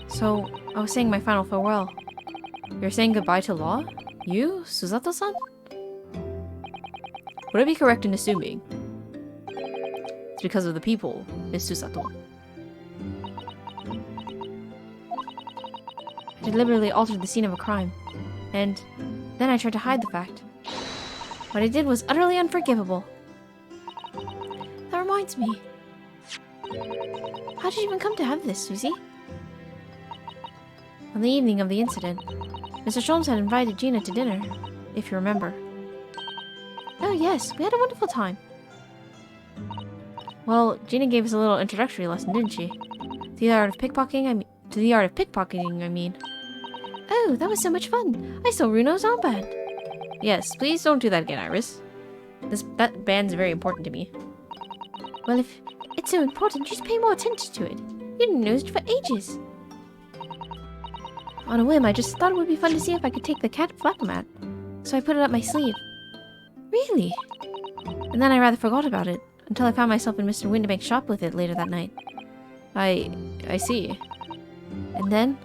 So, I was saying my final farewell. You're saying goodbye to law? You, Susato-san? Would I be correct in assuming it's because of the people, Miss Susato? I deliberately altered the scene of a crime, and then I tried to hide the fact. What I did was utterly unforgivable. That reminds me. How did you even come to have this, Susie? On the evening of the incident, Mr. Sholmes had invited Gina to dinner, if you remember. Oh yes, we had a wonderful time. Well, Gina gave us a little introductory lesson, didn't she? To the art of pickpocketing, I mean. Oh, that was so much fun. I saw Runo's armband. Yes, please don't do that again, Iris. That band's very important to me. Well, if it's so important, just pay more attention to it. You didn't notice it for ages. On a whim, I just thought it would be fun to see if I could take the cat flap-o-mat. So I put it up my sleeve. Really? And then I rather forgot about it, until I found myself in Mr. Windibank's shop with it later that night. I see. And then...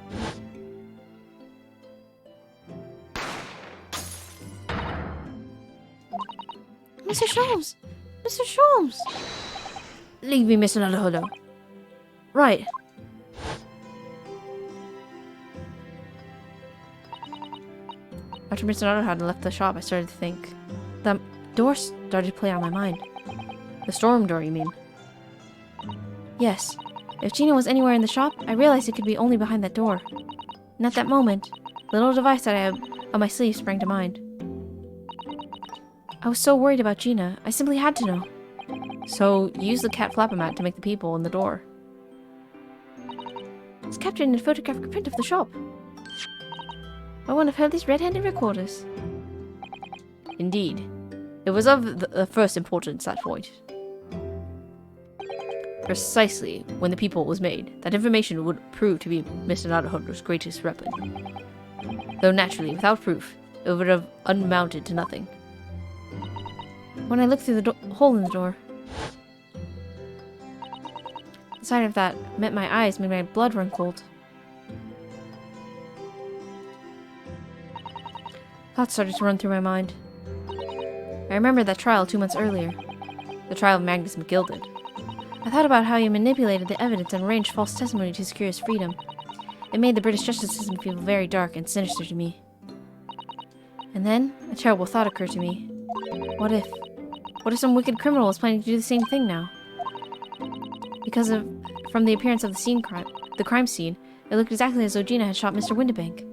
Mr. Sholmes! Mr. Sholmes! Leave me, Mr. Naruhodo. Right. After Mr. Naruhodo had left the shop, I started to think. The door started to play on my mind. The storm door, you mean? Yes. If Gina was anywhere in the shop, I realized it could be only behind that door. And at that moment, the little device that I had on my sleeve sprang to mind. I was so worried about Gina, I simply had to know. So, you used the cat flap-o-mat to make the people in the door. It's captured in a photographic print of the shop. By one of Hurley's red-handed recorders. Indeed. It was of the first importance at that point. Precisely when the people was made, that information would prove to be Mr. Naruhodo's greatest weapon. Though naturally, without proof, it would have unmounted to nothing. When I looked through the hole in the door, the sight of that met my eyes made my blood run cold. Thoughts started to run through my mind. I remembered that trial 2 months earlier, the trial of Magnus McGilded. I thought about how he manipulated the evidence and arranged false testimony to secure his freedom. It made the British justice system feel very dark and sinister to me. And then, a terrible thought occurred to me. What if some wicked criminal was planning to do the same thing now? From the appearance of the crime scene, it looked exactly as though Gina had shot Mr. Windibank.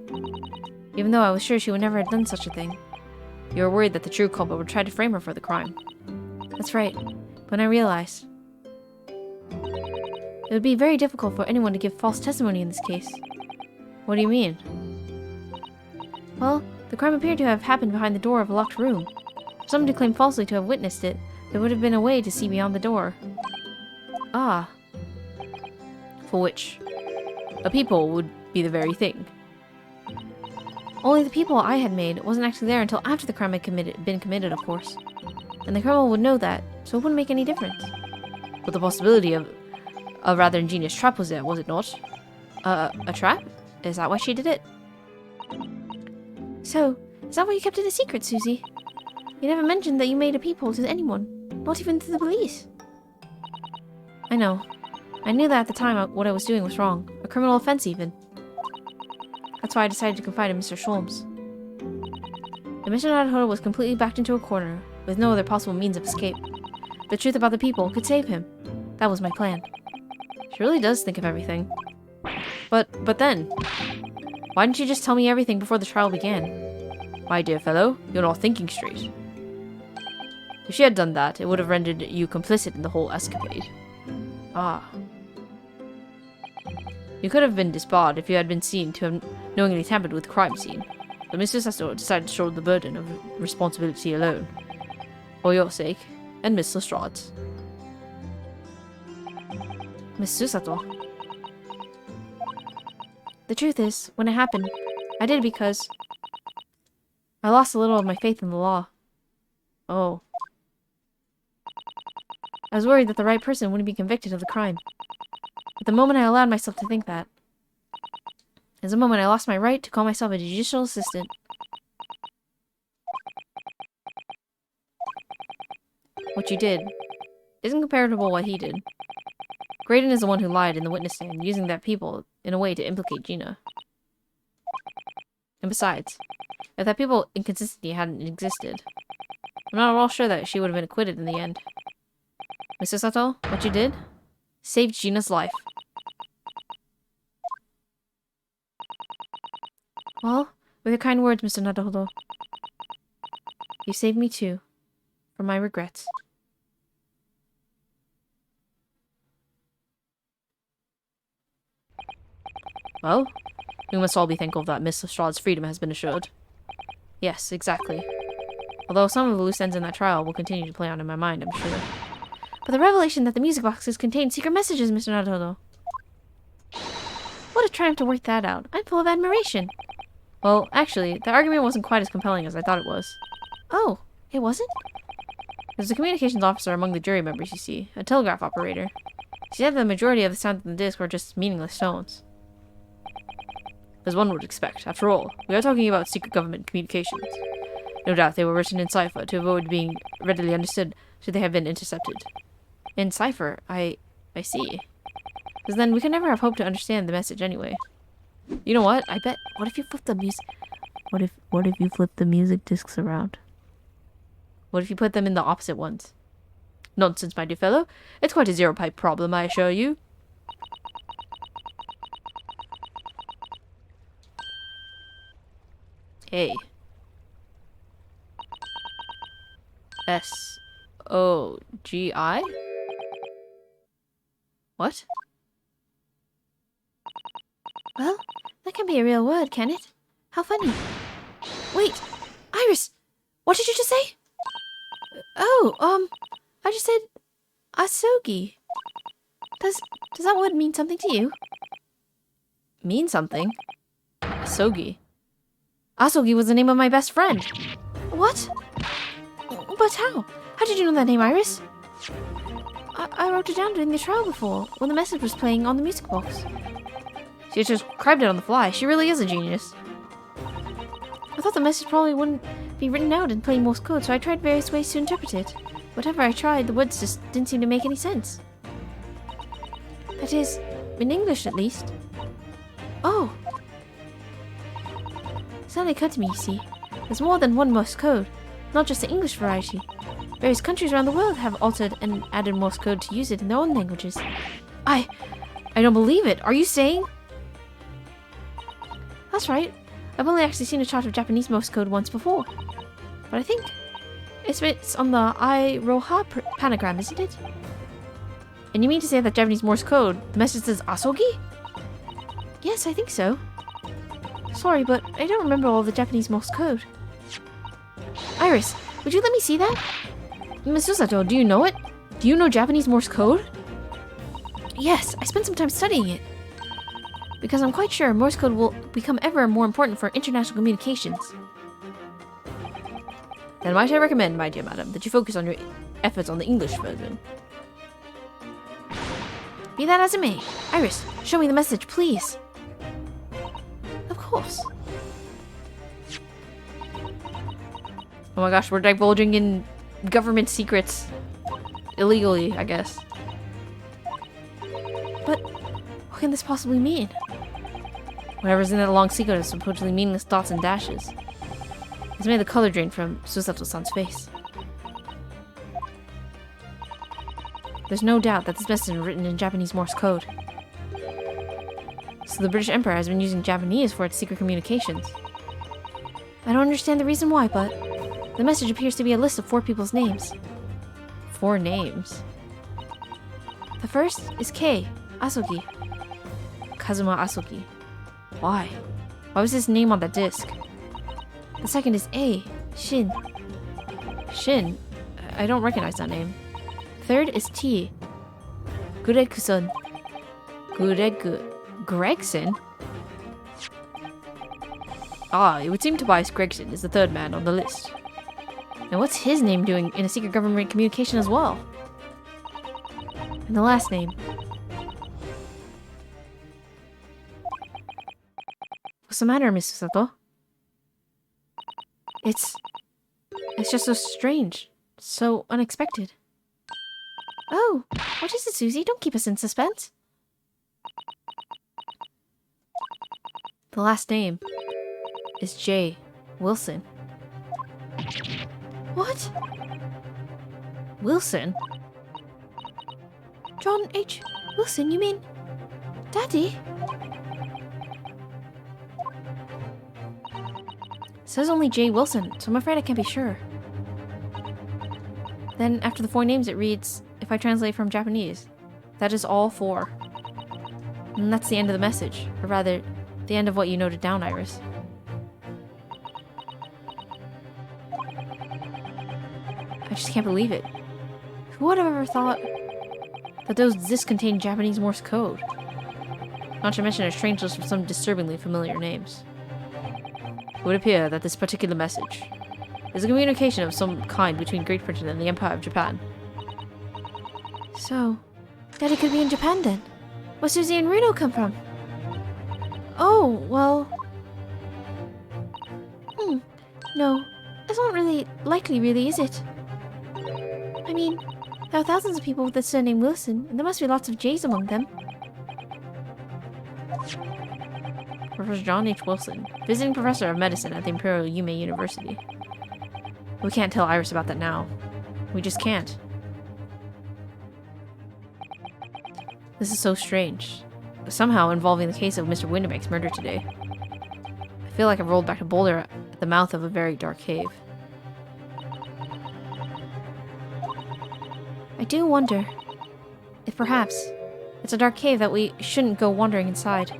Even though I was sure she would never have done such a thing. You were worried that the true culprit would try to frame her for the crime. That's right. When I realized it would be very difficult for anyone to give false testimony in this case. What do you mean? Well, the crime appeared to have happened behind the door of a locked room. For someone to claim falsely to have witnessed it, there would have been a way to see beyond the door. Ah. For which a people would be the very thing. Only the people I had made wasn't actually there until after the crime had been committed, of course. And the criminal would know that, so it wouldn't make any difference. But the possibility of a rather ingenious trap was there, was it not? A trap? Is that why she did it? So, is that why you kept it a secret, Susie? You never mentioned that you made a peephole to anyone, not even to the police. I know. I knew that at the time what I was doing was wrong, a criminal offense even. That's why I decided to confide in Mr. Sholmes. And Mr. Naruhodo was completely backed into a corner, with no other possible means of escape. The truth about the people could save him. That was my plan. She really does think of everything. But then, why didn't you just tell me everything before the trial began? My dear fellow, you're not thinking straight. If she had done that, it would have rendered you complicit in the whole escapade. Ah. You could have been disbarred if you had been seen to have knowingly tampered with the crime scene. But Mr. Susato decided to shoulder the burden of responsibility alone. For your sake, and Miss Lestrade's. Miss Susato. The truth is, when it happened, I did it because I lost a little of my faith in the law. Oh. I was worried that the right person wouldn't be convicted of the crime. But the moment I allowed myself to think that is the moment I lost my right to call myself a judicial assistant. What you did isn't comparable to what he did. Graydon is the one who lied in the witness stand, using that people in a way to implicate Gina. And besides, if that people inconsistency hadn't existed, I'm not at all sure that she would have been acquitted in the end. Mr. Sato, what you did saved Gina's life. Well, with your kind words, Mr. Naruhodo, you saved me too, from my regrets. Well, we must all be thankful that Miss Lestrade's freedom has been assured. Yes, exactly. Although some of the loose ends in that trial will continue to play on in my mind, I'm sure. But the revelation that the music boxes contain secret messages, Mr. Naruhodo. What a triumph to work that out. I'm full of admiration. Well, actually, the argument wasn't quite as compelling as I thought it was. Oh, it wasn't? There's a communications officer among the jury members, you see, a telegraph operator. She said that the majority of the sounds on the disc were just meaningless tones. As one would expect. After all, we are talking about secret government communications. No doubt they were written in cipher to avoid being readily understood should they have been intercepted. In cipher? I see. Because then we could never have hoped to understand the message anyway. You know what? I bet... What if you flip the music... What if you flip the music discs around? What if you put them in the opposite ones? Nonsense, my dear fellow. It's quite a zero-pipe problem, I assure you. A. S-O-G-I? What? Well, that can be a real word, can it? How funny. Wait, Iris! What did you just say? Oh, I just said asogi. Does that word mean something to you? Mean something? Asogi. Asogi was the name of my best friend. What? But how? How did you know that name, Iris? I wrote it down during the trial before, when the message was playing on the music box. She just crabbed it on the fly. She really is a genius. I thought the message probably wouldn't be written out in plain Morse code, so I tried various ways to interpret it. Whatever I tried, the words just didn't seem to make any sense. That is, in English at least. Oh! It suddenly occurred to me, you see. There's more than one Morse code, not just the English variety. Various countries around the world have altered and added Morse code to use it in their own languages. I don't believe it. Are you saying? That's right. I've only actually seen a chart of Japanese Morse code once before. But I think it's on the Iroha panagram, isn't it? And you mean to say that Japanese Morse code, the message says asogi? Yes, I think so. Sorry, but I don't remember all the Japanese Morse code. Iris, would you let me see that? Miss Susato, do you know it? Do you know Japanese Morse code? Yes, I spent some time studying it. Because I'm quite sure Morse code will become ever more important for international communications. Then might I recommend, my dear madam, that you focus on your efforts on the English version. Be that as it may. Iris, show me the message, please. Of course. Oh my gosh, we're divulging in government secrets. Illegally, I guess. But what can this possibly mean? Whatever's in that long sequence of supposedly meaningless dots and dashes. It's made the color drain from Susato-san's face. There's no doubt that this message is written in Japanese Morse code. So the British Empire has been using Japanese for its secret communications. I don't understand the reason why, but the message appears to be a list of 4 people's names. 4 names? The first is K, Asogi. Kazuma Asogi. Why? Why was his name on the disc? The second is A, Shin. Shin? I don't recognize that name. Third is T, Gregson. Gregson? Ah, it would seem Tobias Gregson is the 3rd man on the list. Now what's his name doing in a secret government communication as well? And the last name. What's the matter, Miss Susato? It's just so strange. So unexpected. Oh, what is it, Susie? Don't keep us in suspense. The last name is J. Wilson. What? Wilson? John H. Wilson, you mean... Daddy? It says only J. Wilson, so I'm afraid I can't be sure. Then, after the 4 names, it reads, if I translate from Japanese, that is all 4. And that's the end of the message. Or rather, the end of what you noted down, Iris. I just can't believe it. Who would have ever thought that those discs contain Japanese Morse code? Not to mention a strange list of some disturbingly familiar names. It would appear that this particular message is a communication of some kind between Great Britain and the Empire of Japan. So, Daddy could be in Japan then? Where Susie and Reno come from? Oh, well... No, that's not really likely, really, is it? I mean, there are thousands of people with the surname Wilson, and there must be lots of J's among them. Professor John H. Wilson, visiting professor of medicine at the Imperial Yume University. We can't tell Iris about that now. We just can't. This is so strange. Somehow involving the case of Mr. Windermake's murder today. I feel like I've rolled back to Boulder at the mouth of a very dark cave. I do wonder if perhaps it's a dark cave that we shouldn't go wandering inside.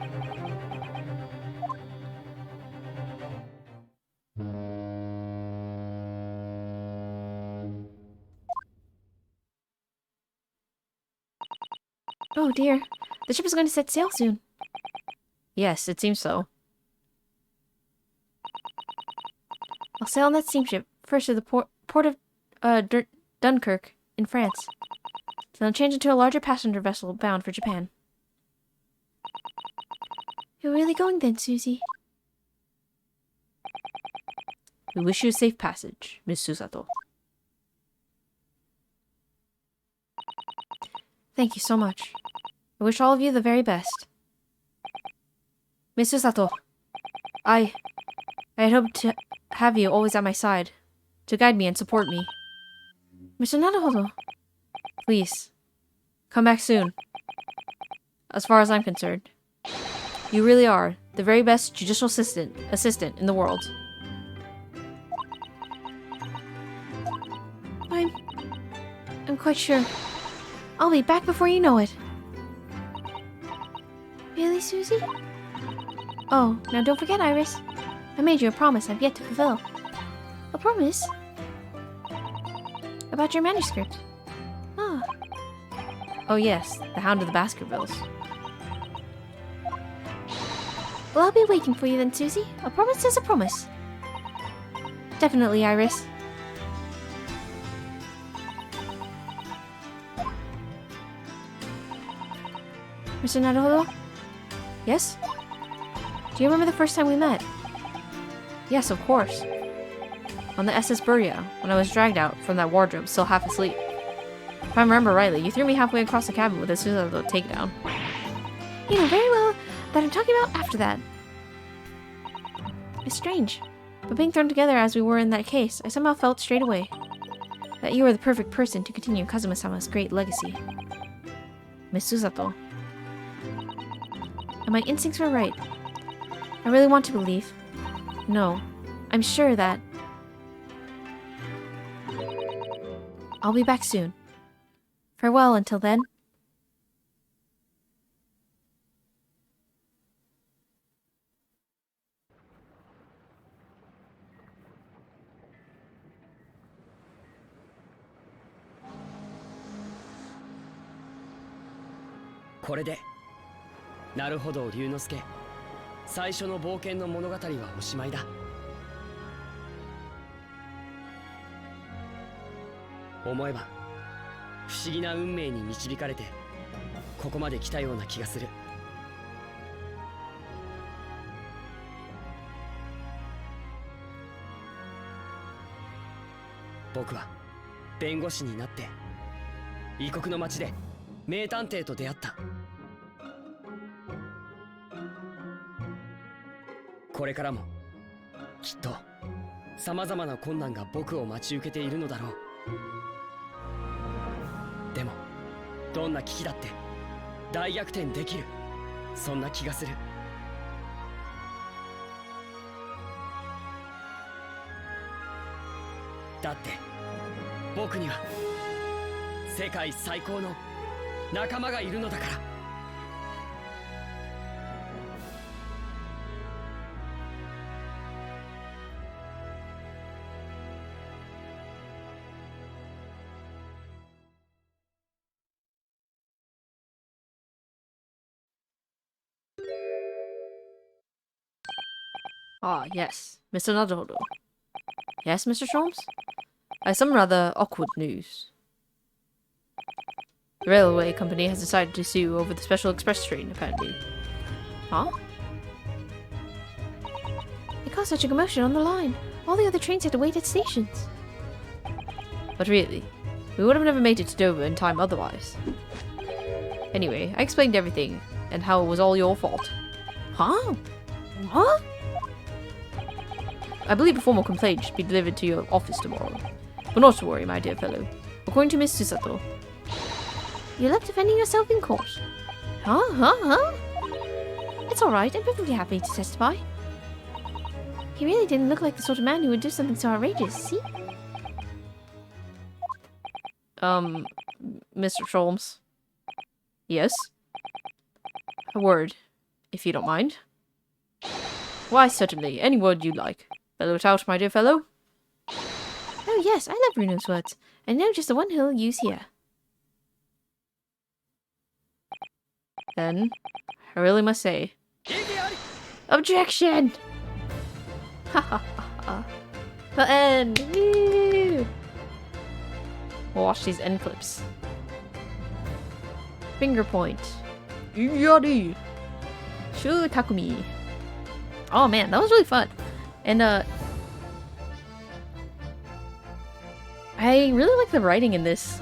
Oh dear, the ship is going to set sail soon. Yes, it seems so. I'll sail on that steamship first to the port of Dunkirk in France. Then I'll change into a larger passenger vessel bound for Japan. You're really going then, Susie? We wish you a safe passage, Miss Susato. Thank you so much. I wish all of you the very best. Miss Susato, I had hoped to have you always at my side, to guide me and support me. Mr. Naruhodo. Please, come back soon. As far as I'm concerned, you really are the very best judicial assistant in the world. I'm quite sure. I'll be back before you know it. Really, Susie? Oh, now don't forget, Iris. I made you a promise I've yet to fulfill. A promise? About your manuscript. Ah. Oh yes, the Hound of the Baskervilles. Well, I'll be waiting for you then, Susie. A promise is a promise. Definitely, Iris. Mr. Naruhodo? Yes? Do you remember the first time we met? Yes, of course. On the SS Buria, when I was dragged out from that wardrobe still half asleep. If I remember rightly, you threw me halfway across the cabin with a Susato takedown. You know very well that I'm talking about after that. It's strange, but being thrown together as we were in that case, I somehow felt straight away that you were the perfect person to continue Kazuma-sama's great legacy. Miss Susato. And my instincts were right. I really want to believe. No, I'm sure that I'll be back soon. Farewell until then.これでなるほど龍之介、最初の冒険の物語はおしまいだ。思えば不思議な運命に導かれてここまで来たような気がする。僕は弁護士になって異国の町で名探偵と出会った。これからもきっと様々な困難が僕を待ち受けているのだろう。でもどんな危機だって大逆転できる、そんな気がする。だって僕には世界最高の仲間がいるのだから。Ah, yes, Mr. Naruhodo. Yes, Mr. Sholmes? I have some rather awkward news. The railway company has decided to sue over the special express train, apparently. Huh? It caused such a commotion on the line. All the other trains had to wait at stations. But really, we would have never made it to Dover in time otherwise. Anyway, I explained everything, and how it was all your fault. Huh? What? I believe a formal complaint should be delivered to your office tomorrow. But not to worry, my dear fellow. According to Miss Susato... You love defending yourself in court. Huh? It's alright, I'm perfectly happy to testify. He really didn't look like the sort of man who would do something so outrageous, see? Mr. Sholmes? Yes? A word, if you don't mind. Why, certainly, any word you like. Bellow it out, my dear fellow. Oh yes, I love Bruno's words. I know just the one he'll use here. Then, I really must say... Objection! Ha ha ha ha. The end! Woo! We'll watch these end clips. Finger point. Yadi! Shu Takumi. Oh man, that was really fun. And I really like the writing in this.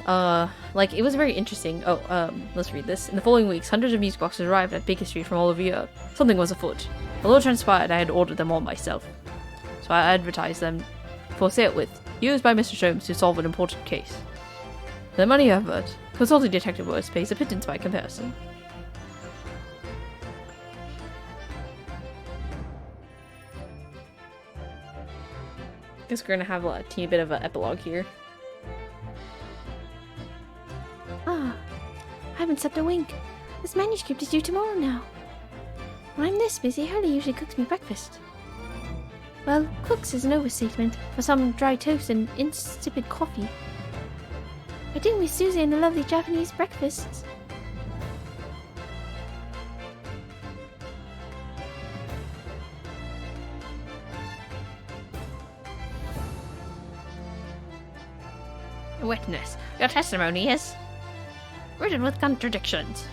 Like, it was very interesting. Oh, let's read this. In the following weeks, hundreds of music boxes arrived at Baker Street from all over Europe. Something was afoot. Although transpired, I had ordered them all myself. So I advertised them for sale with, used by Mr. Sholmes to solve an important case. The money advert, consulting detective words pays a pittance by comparison. Guess we're gonna have a teeny bit of an epilogue here. Ah, I haven't slept a wink. This manuscript is due tomorrow now. When I'm this busy, Hurley usually cooks me breakfast. Well, cooks is an overstatement for some dry toast and insipid coffee. I didn't miss Susie and the lovely Japanese breakfasts. Witness, your testimony is written with contradictions.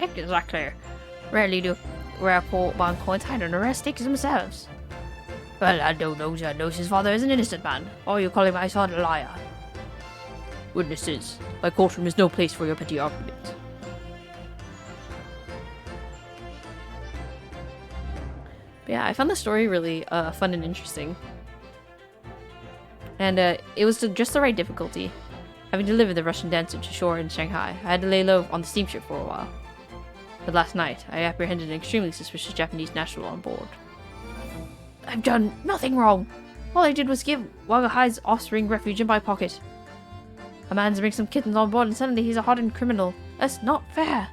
Exactly. Rarely do rare bond coins hide under rare stakes themselves. Well, I don't know who knows his father is an innocent man, or you calling my son a liar. Witnesses, my courtroom is no place for your petty arguments. But yeah, I found the story really fun and interesting. And it was just the right difficulty. Having delivered the Russian dancer to shore in Shanghai, I had to lay low on the steamship for a while. But last night, I apprehended an extremely suspicious Japanese national on board. I've done nothing wrong. All I did was give Wagahai's offspring refuge in my pocket. A man's bringing some kittens on board and suddenly he's a hardened criminal. That's not fair.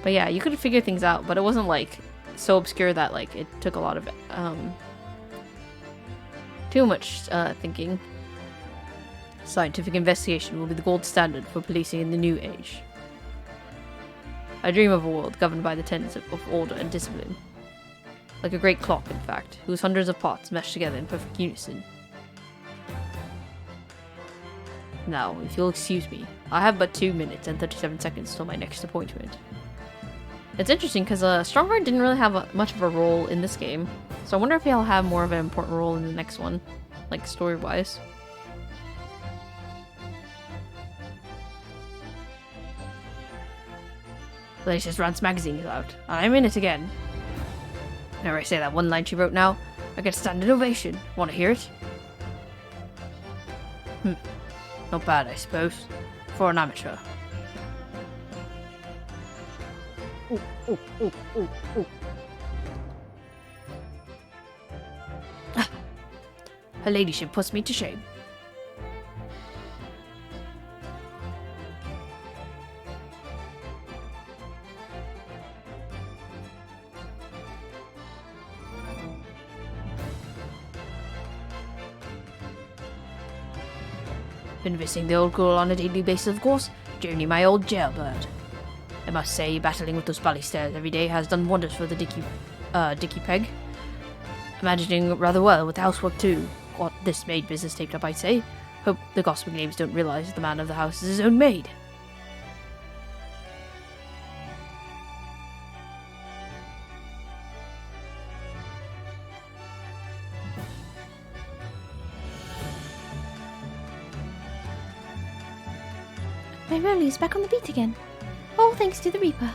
But yeah, you could figure things out, but it wasn't like so obscure that like it took a lot of too much thinking. Scientific investigation will be the gold standard for policing in the new age. I dream of a world governed by the tenets of order and discipline. Like a great clock, in fact, whose hundreds of parts mesh together in perfect unison. Now, if you'll excuse me, I have but 2 minutes and 37 seconds till my next appointment. It's interesting because Strongheart didn't really have much of a role in this game, so I wonder if he'll have more of an important role in the next one, like story-wise. The latest Rance magazine is out. I'm in it again. Whenever I say that one line she wrote now, I get a standing ovation. Want to hear it? Not bad, I suppose, for an amateur. Her ladyship puts me to shame. Been visiting the old girl on a daily basis, of course. Journey, my old jailbird. I must say, battling with those bally stairs every day has done wonders for the Dicky Peg. Imagining rather well with the housework too. Got this maid business taped up, I'd say. Hope the gossiping names don't realise the man of the house is his own maid. My Rolly is back on the beat again. All thanks to the Reaper.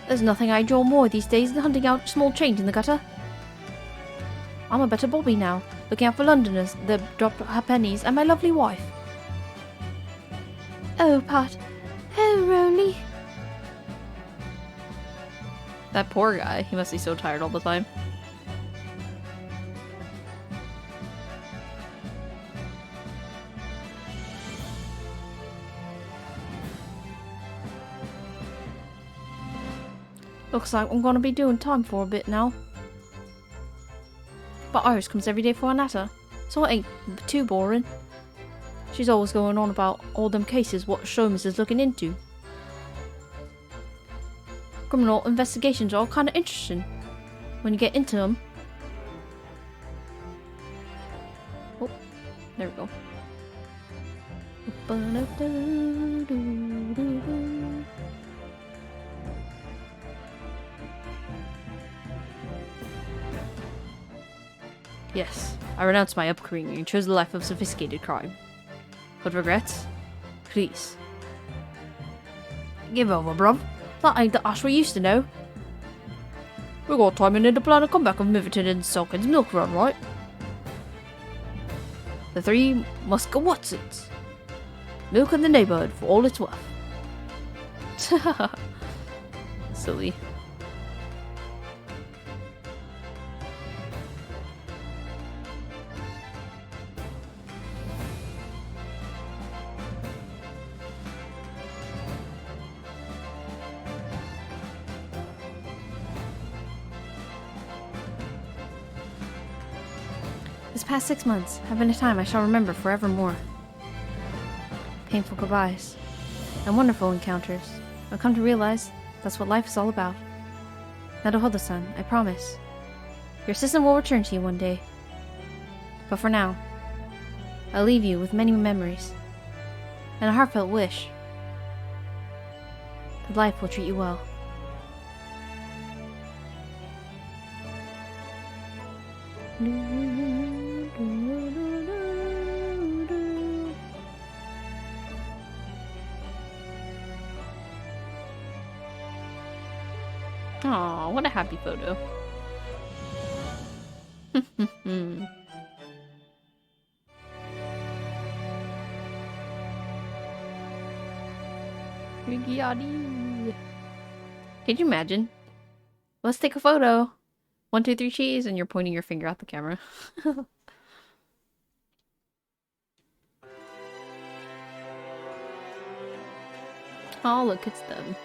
There's nothing I enjoy more these days than hunting out small change in the gutter. I'm a better Bobby now, looking out for Londoners that drop her pennies and my lovely wife. Oh, Pat. Oh, Rolly. That poor guy, he must be so tired all the time. Looks like I'm gonna be doing time for a bit now. But Iris comes every day for a natter, so it ain't too boring. She's always going on about all them cases what Sholmes is looking into. Criminal investigations are kinda interesting when you get into them. Oh, there we go. Yes, I renounced my upbringing and chose a life of sophisticated crime. But regrets? Please. Give over, bruv. That ain't the Ash we used to know. We got timing in to plan a comeback of Miverton and Selkin's milk run, right? The three must go Watsons. Milk in the neighborhood for all it's worth. Silly. This past 6 months have been a time I shall remember forevermore. Painful goodbyes and wonderful encounters. I've come to realize that's what life is all about. Naruhodo-san, I promise. Your assistant will return to you one day. But for now, I'll leave you with many memories and a heartfelt wish that life will treat you well. Aw, what a happy photo. Rigiati. Could you imagine? Let's take a photo. 1, 2, 3, cheese, and you're pointing your finger at the camera. Oh, look, it's them.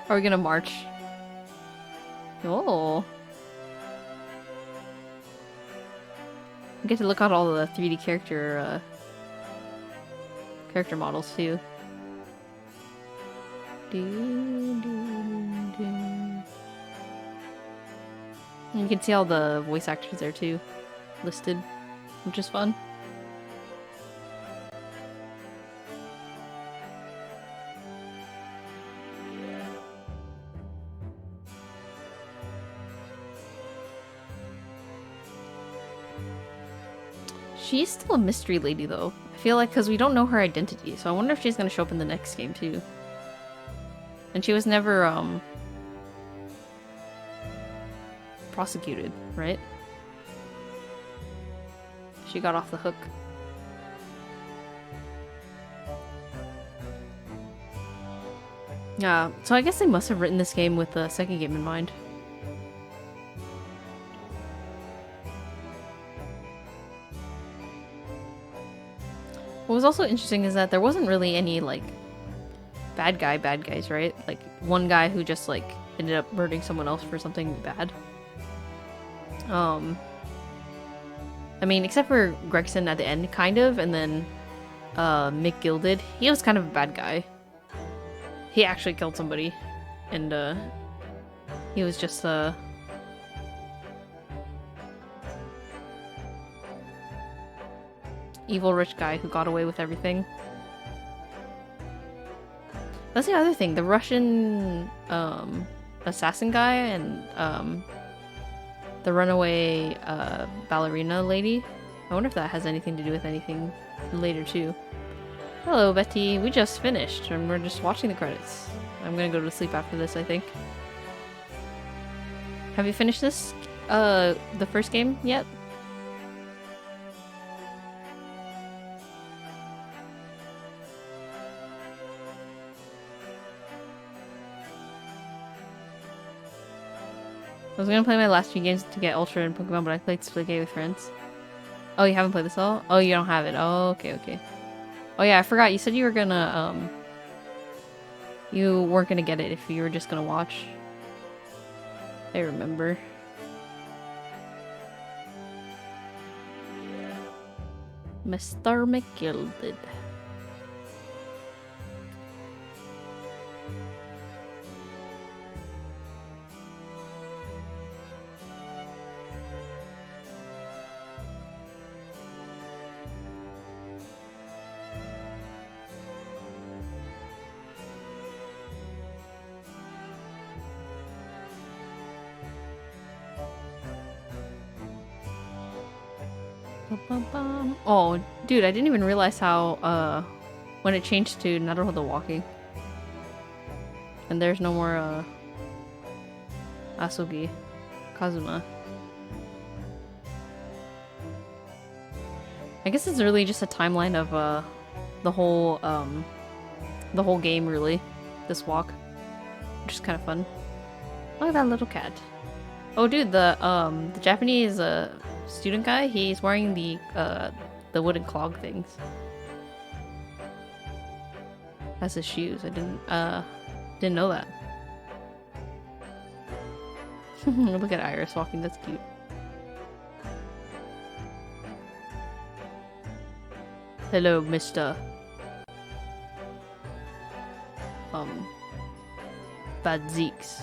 Are we gonna march? Oh. I get to look at all the 3D character models too. And you can see all the voice actors there too, listed, which is fun. She's still a mystery lady though. I feel like because we don't know her identity, so I wonder if she's gonna show up in the next game too. And she was never prosecuted, right? She got off the hook. Yeah, so I guess they must have written this game with the second game in mind. What was also interesting is that there wasn't really any, like, bad guys, right? Like, one guy who just, like, ended up murdering someone else for something bad. I mean, except for Gregson at the end, kind of, and then, Mick Gilded. He was kind of a bad guy. He actually killed somebody, and, he was just, evil rich guy who got away with everything. That's the other thing. The Russian assassin guy and the runaway ballerina lady. I wonder if that has anything to do with anything later too. Hello, Betty. We just finished and we're just watching the credits. I'm gonna go to sleep after this, I think. Have you finished this? The first game yet? I was gonna play my last few games to get Ultra and Pokemon, but I played Splitgate with friends. Oh, you haven't played this all? Oh, you don't have it. Oh, okay, okay. Oh yeah, I forgot. You said you were gonna, you weren't gonna get it if you were just gonna watch. I remember. Mr. McGilded. Oh, dude, I didn't even realize how, when it changed to Naruhodo walking. And there's no more, Asugi. Kazuma. I guess it's really just a timeline of, the whole game, really. This walk. Which is kind of fun. Look at that little cat. Oh, dude, the Japanese, student guy, he's wearing the wooden clog things as his shoes. I didn't know that. Look at Iris walking, that's cute. Hello, Mr. Bad Zeeks.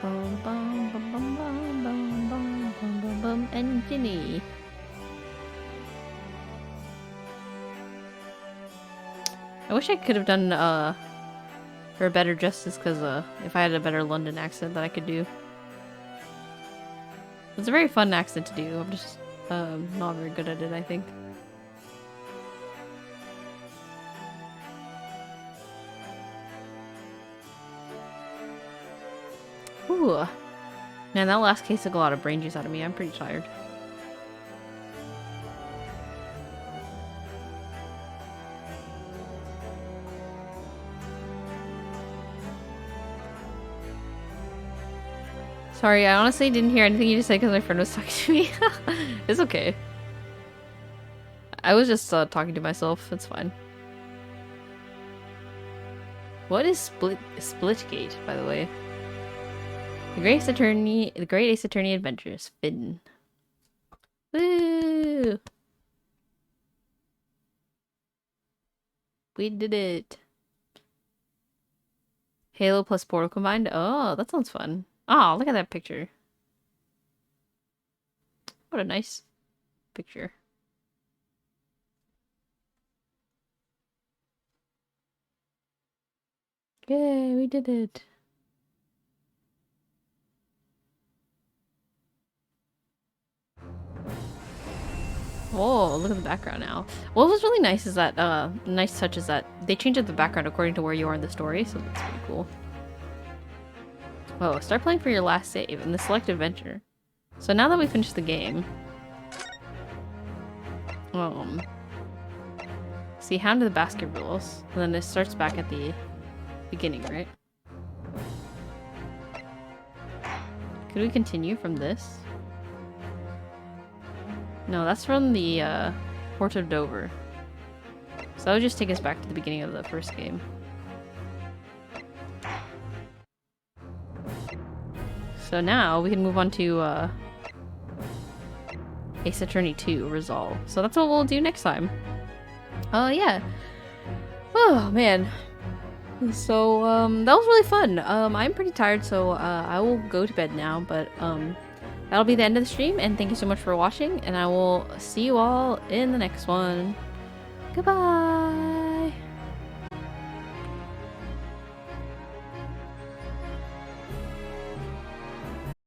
Bum bum bum bum bum bum bum bum bum bum and Ginny. I wish I could have done her better justice, because if I had a better London accent that I could do. It's a very fun accent to do. I'm just not very good at it, I think. Ooh. Man, that last case took a lot of brain juice out of me. I'm pretty tired. Sorry, I honestly didn't hear anything you just said because my friend was talking to me. It's okay. I was just talking to myself. It's fine. What is Splitgate, by the way? The Great Ace Attorney Adventures. Finn. Woo! We did it. Halo plus Portal combined. Oh, that sounds fun. Oh, look at that picture. What a nice picture. Yay, we did it. Whoa, look at the background now. What was really nice is that, nice touch is that they changed up the background according to where you are in the story, so that's pretty cool. Oh, start playing for your last save in the select adventure. So now that we finished the game, see Hound of the Baskervilles, and then it starts back at the beginning, right? Could we continue from this? No, that's from the Port of Dover. So that would just take us back to the beginning of the first game. So now we can move on to Ace Attorney 2 Resolve. So that's what we'll do next time. Oh yeah. Oh man. So that was really fun. I'm pretty tired, so I will go to bed now, but that'll be the end of the stream, and thank you so much for watching, and I will see you all in the next one. Goodbye!